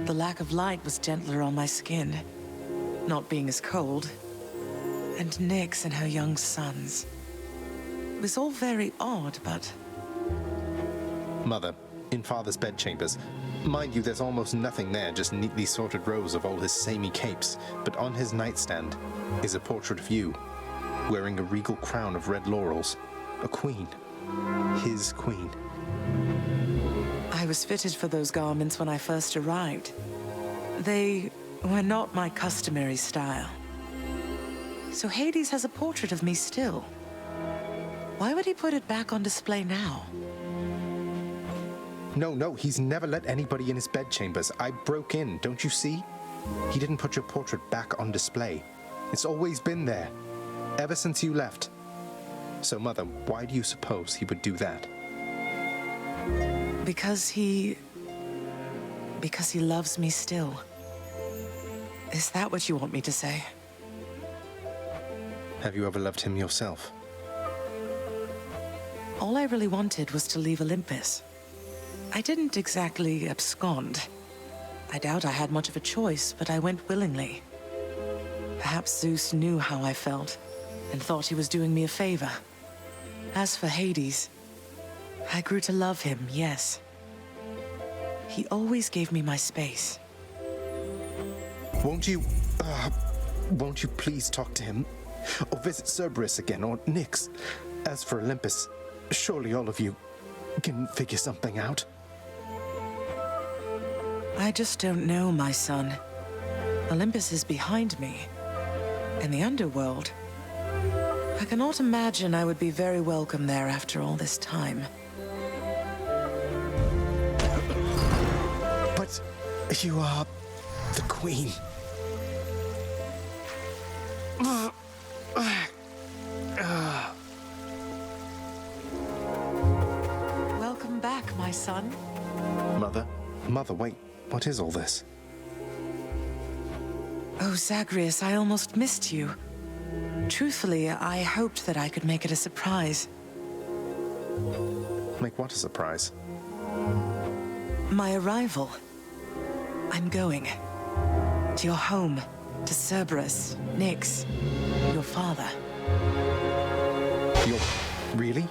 The lack of light was gentler on my skin, not being as cold. And Nyx and her young sons. It was all very odd, but... Mother, in Father's bedchambers. Mind you, there's almost nothing there, just neatly sorted rows of all his samey capes. But on his nightstand is a portrait of you, wearing a regal crown of red laurels. A queen. His queen. I was fitted for those garments when I first arrived. They were not my customary style. So Hades has a portrait of me still. Why would he put it back on display now? No, he's never let anybody in his bedchambers. I broke in, don't you see? He didn't put your portrait back on display. It's always been there, ever since you left. So, Mother, why do you suppose he would do that? Because he loves me still. Is that what you want me to say? Have you ever loved him yourself? All I really wanted was to leave Olympus. I didn't exactly abscond. I doubt I had much of a choice, but I went willingly. Perhaps Zeus knew how I felt, and thought he was doing me a favor. As for Hades, I grew to love him, yes. He always gave me my space. Won't you please talk to him? Or visit Cerberus again, or Nyx? As for Olympus, surely all of you can figure something out. I just don't know, my son. Olympus is behind me. In the underworld. I cannot imagine I would be very welcome there after all this time. But you are the queen. Welcome back, my son. Mother, wait. What is all this? Oh, Zagreus, I almost missed you. Truthfully, I hoped that I could make it a surprise. Make what a surprise? my arrival. I'm going. To your home. To Cerberus, Nyx, your father. You're... really?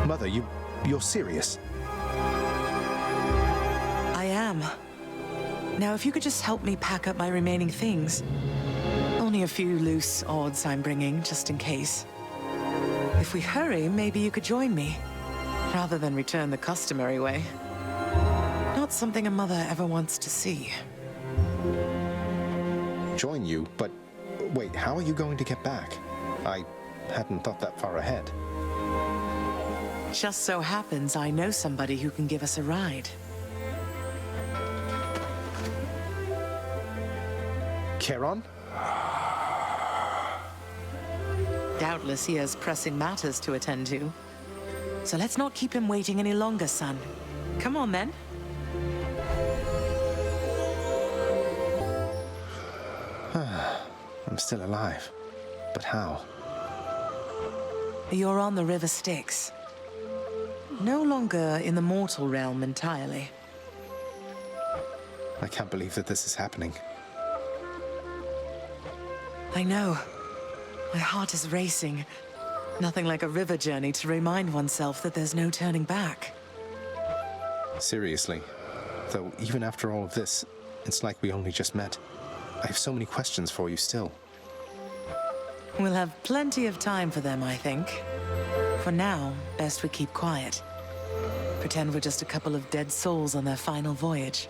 Mother, you're serious? I am. Now, if you could just help me pack up my remaining things. Only a few loose odds I'm bringing, just in case. If we hurry, maybe you could join me, rather than return the customary way. Not something a mother ever wants to see. Join you? But wait, how are you going to get back? I hadn't thought that far ahead. Just so happens I know somebody who can give us a ride. Charon? Doubtless he has pressing matters to attend to. So let's not keep him waiting any longer, son. Come on, then. I'm still alive. But how? You're on the River Styx. No longer in the mortal realm entirely. I can't believe that this is happening. I know. My heart is racing. Nothing like a river journey to remind oneself that there's no turning back. Seriously. Though, even after all of this, it's like we only just met. I have so many questions for you still. We'll have plenty of time for them, I think. For now, best we keep quiet. Pretend we're just a couple of dead souls on their final voyage.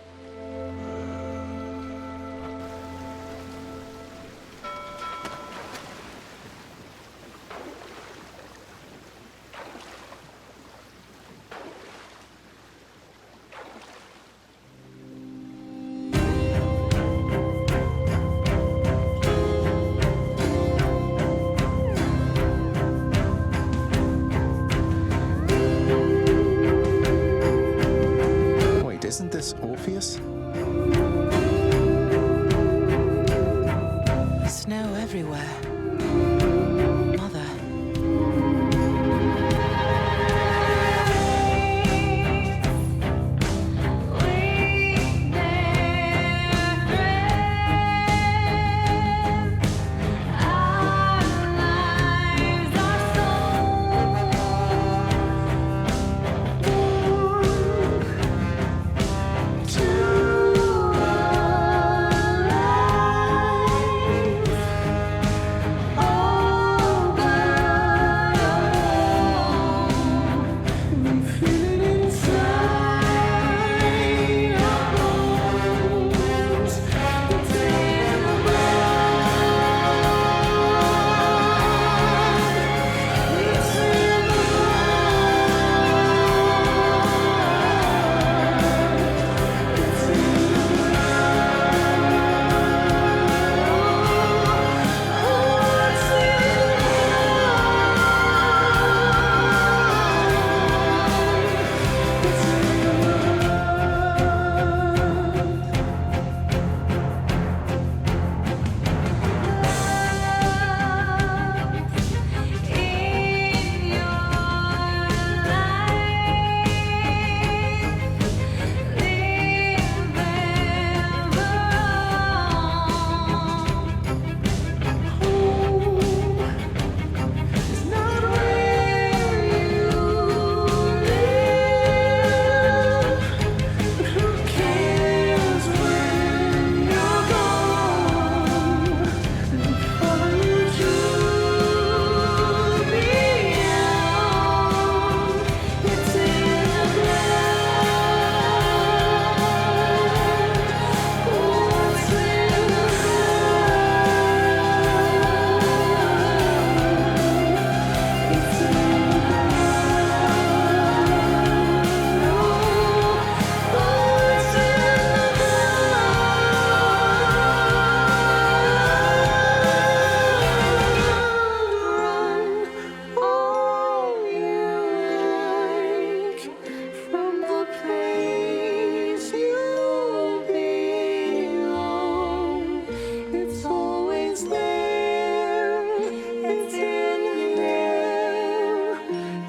Isn't this Orpheus? Snow everywhere. Mother.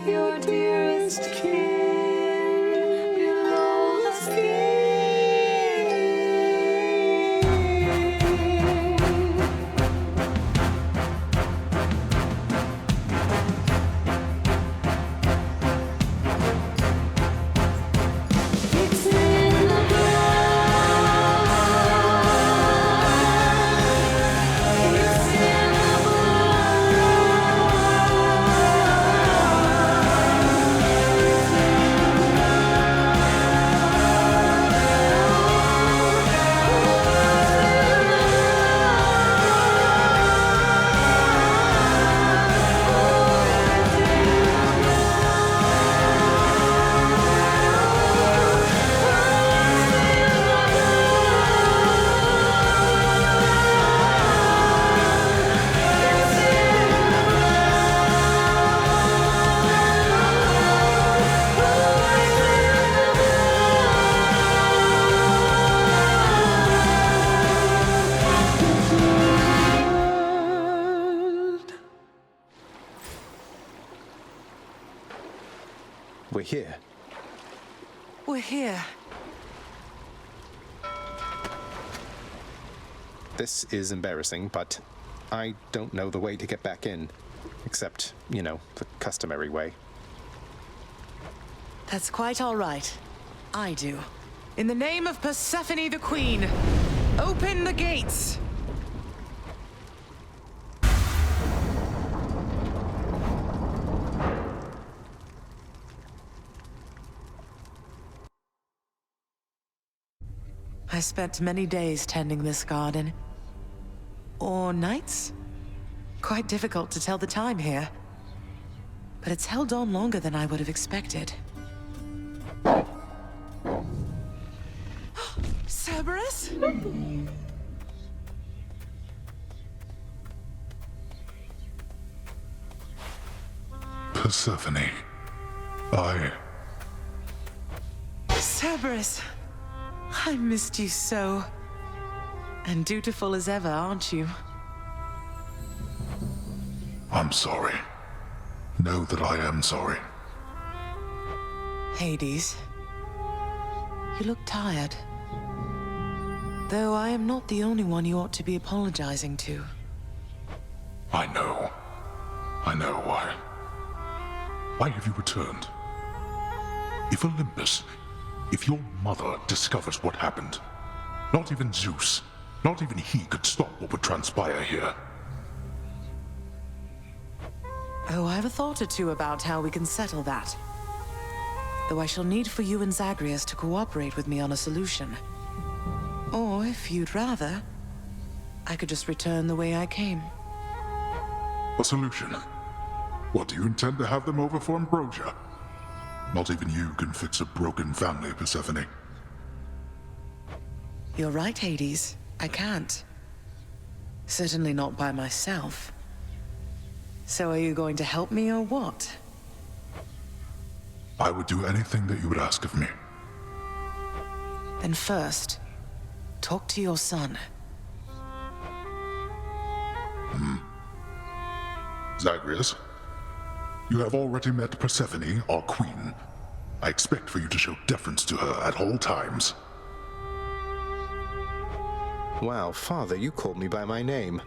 Your dearest kin below the skin. We're here. We're here. This is embarrassing, but I don't know the way to get back in. Except, you know, the customary way. That's quite all right. I do. In the name of Persephone the Queen, open the gates! I spent many days tending this garden. Or nights? Quite difficult to tell the time here. But it's held on longer than I would have expected. Cerberus? Persephone. Cerberus. I missed you so. And dutiful as ever, aren't you? I'm sorry. Know that I am sorry. Hades. You look tired. Though I am not the only one you ought to be apologizing to. I know. Why. Why have you returned? If Olympus, if your mother discovers what happened, not even Zeus, not even he could stop what would transpire here. Oh, I have a thought or two about how we can settle that. Though I shall need for you and Zagreus to cooperate with me on a solution. Or, if you'd rather, I could just return the way I came. A solution? What, do you intend to have them over for ambrosia? Not even you can fix a broken family, Persephone. You're right, Hades. I can't. Certainly not by myself. So are you going to help me or what? I would do anything that you would ask of me. Then first, talk to your son. Zagreus, you have already met Persephone, our queen. I expect for you to show deference to her at all times. Wow, Father, you called me by my name.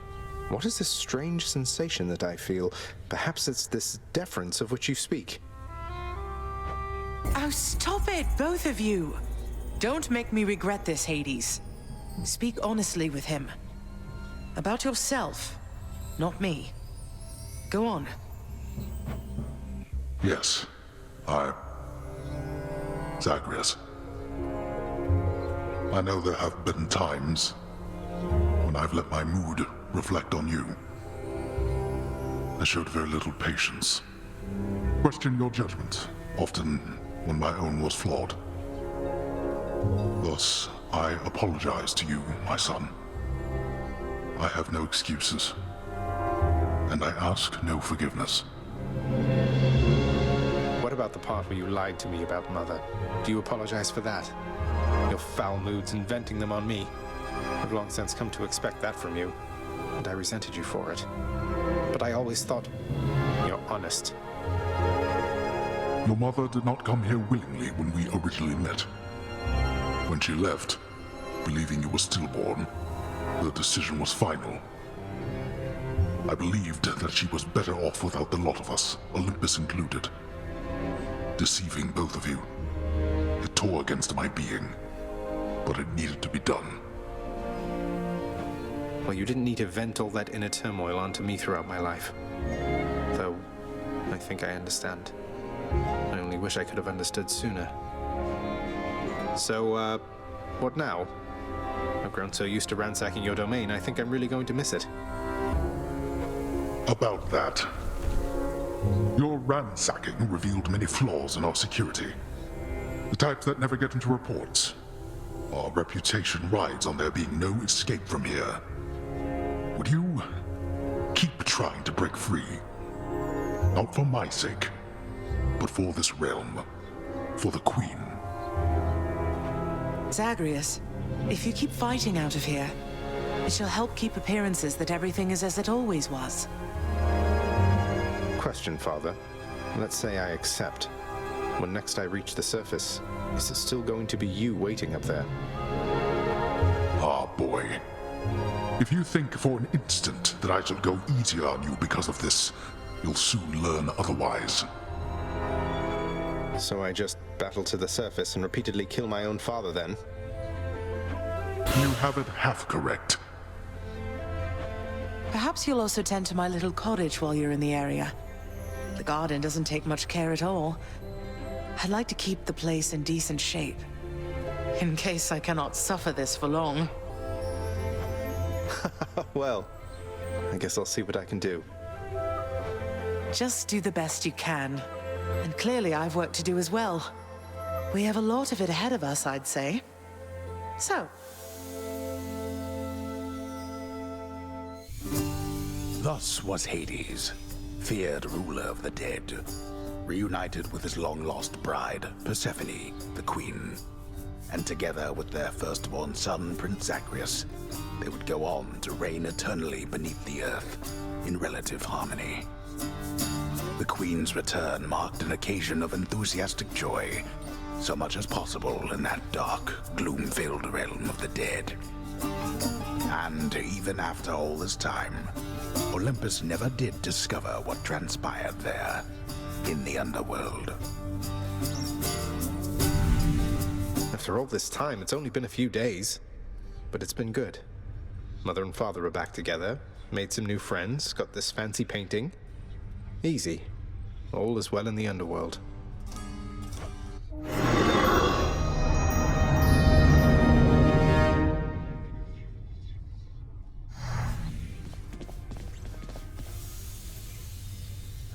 What is this strange sensation that I feel? Perhaps it's this deference of which you speak. Oh, stop it, both of you! Don't make me regret this, Hades. Speak honestly with him. About yourself, not me. Go on. Yes, Zagreus. I know there have been times when I've let my mood reflect on you. I showed very little patience. Questioned your judgment, often when my own was flawed. Thus, I apologize to you, my son. I have no excuses, and I ask no forgiveness. What about the part where you lied to me about Mother? Do you apologize for that? Your foul moods and venting them on me. I've long since come to expect that from you, and I resented you for it. But I always thought you're honest. Your mother did not come here willingly when we originally met. When she left, believing you were stillborn, the decision was final. I believed that she was better off without the lot of us, Olympus included. Deceiving both of you. It tore against my being, but it needed to be done. Well, you didn't need to vent all that inner turmoil onto me throughout my life. Though, I think I understand. I only wish I could have understood sooner. So, what now? I've grown so used to ransacking your domain, I think I'm really going to miss it. About that. Your ransacking revealed many flaws in our security. The types that never get into reports. Our reputation rides on there being no escape from here. Would you keep trying to break free? Not for my sake, but for this realm. For the Queen. Zagreus, if you keep fighting out of here, it shall help keep appearances that everything is as it always was. Question, Father. Let's say I accept. when next I reach the surface, is it still going to be you waiting up there? Ah, boy. If you think for an instant that I shall go easier on you because of this, you'll soon learn otherwise. So I just battle to the surface and repeatedly kill my own father then? You have it half correct. Perhaps you'll also tend to my little cottage while you're in the area. The garden doesn't take much care at all. I'd like to keep the place in decent shape, in case I cannot suffer this for long. Well, I guess I'll see what I can do. Just do the best you can. And clearly I've work to do as well. We have a lot of it ahead of us, I'd say. So. Thus was Hades, feared ruler of the dead, reunited with his long-lost bride, Persephone, the queen. And together with their firstborn son, Prince Zagreus, they would go on to reign eternally beneath the earth, in relative harmony. The queen's return marked an occasion of enthusiastic joy, so much as possible in that dark, gloom-filled realm of the dead. And even after all this time, Olympus never did discover what transpired there, in the underworld. After all this time, it's only been a few days. But it's been good. Mother and father are back together, made some new friends, got this fancy painting. Easy. All is well in the underworld.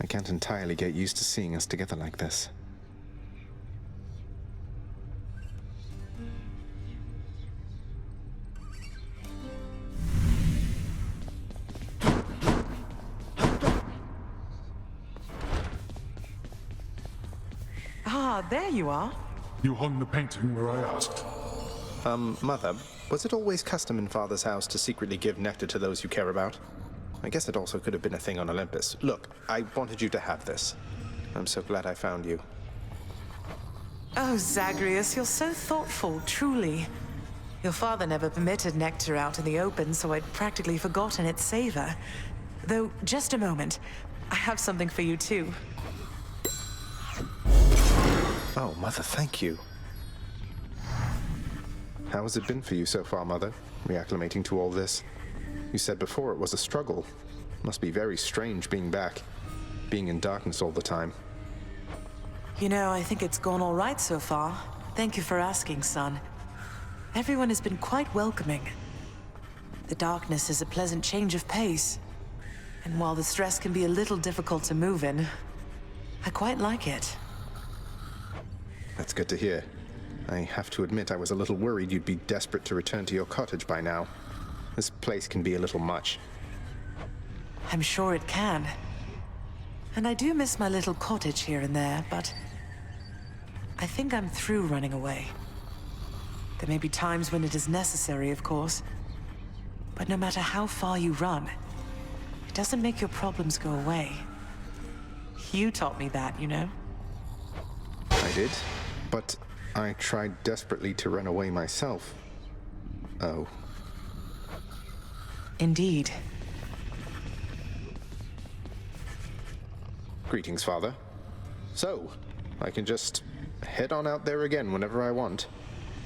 I can't entirely get used to seeing us together like this. Ah, there you are. You hung the painting where I asked. Mother, was it always custom in Father's house to secretly give nectar to those you care about? I guess it also could have been a thing on Olympus. Look, I wanted you to have this. I'm so glad I found you. Oh, Zagreus, you're so thoughtful, truly. Your father never permitted nectar out in the open, so I'd practically forgotten its savor. Though, just a moment. I have something for you, too. Oh, Mother, thank you. How has it been for you so far, Mother? Reacclimating to all this? You said before it was a struggle. Must be very strange being back. Being in darkness all the time. You know, I think it's gone all right so far. Thank you for asking, son. Everyone has been quite welcoming. The darkness is a pleasant change of pace. And while the stress can be a little difficult to move in, I quite like it. That's good to hear. I have to admit I was a little worried you'd be desperate to return to your cottage by now. This place can be a little much. I'm sure it can. And I do miss my little cottage here and there, but I think I'm through running away. There may be times when it is necessary, of course. But no matter how far you run, it doesn't make your problems go away. You taught me that, you know? I did, but I tried desperately to run away myself. Oh. Indeed. Greetings, Father. So, I can just head on out there again whenever I want.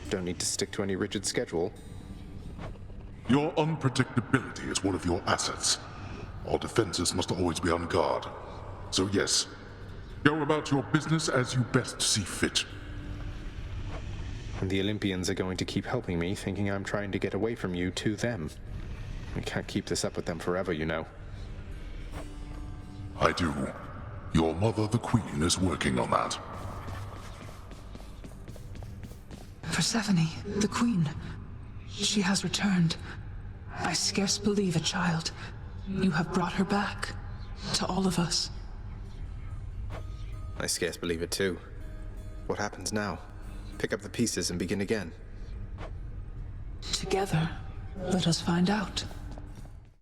Don't need to stick to any rigid schedule. Your unpredictability is one of your assets. Our defenses must always be on guard. So yes, go about your business as you best see fit. And the Olympians are going to keep helping me, thinking I'm trying to get away from you to them. I can't keep this up with them forever, you know. I do. Your mother, the Queen, is working on that. Persephone, the Queen. She has returned. I scarce believe a child. You have brought her back. To all of us. I scarce believe it too. What happens now? Pick up the pieces and begin again. Together, let us find out.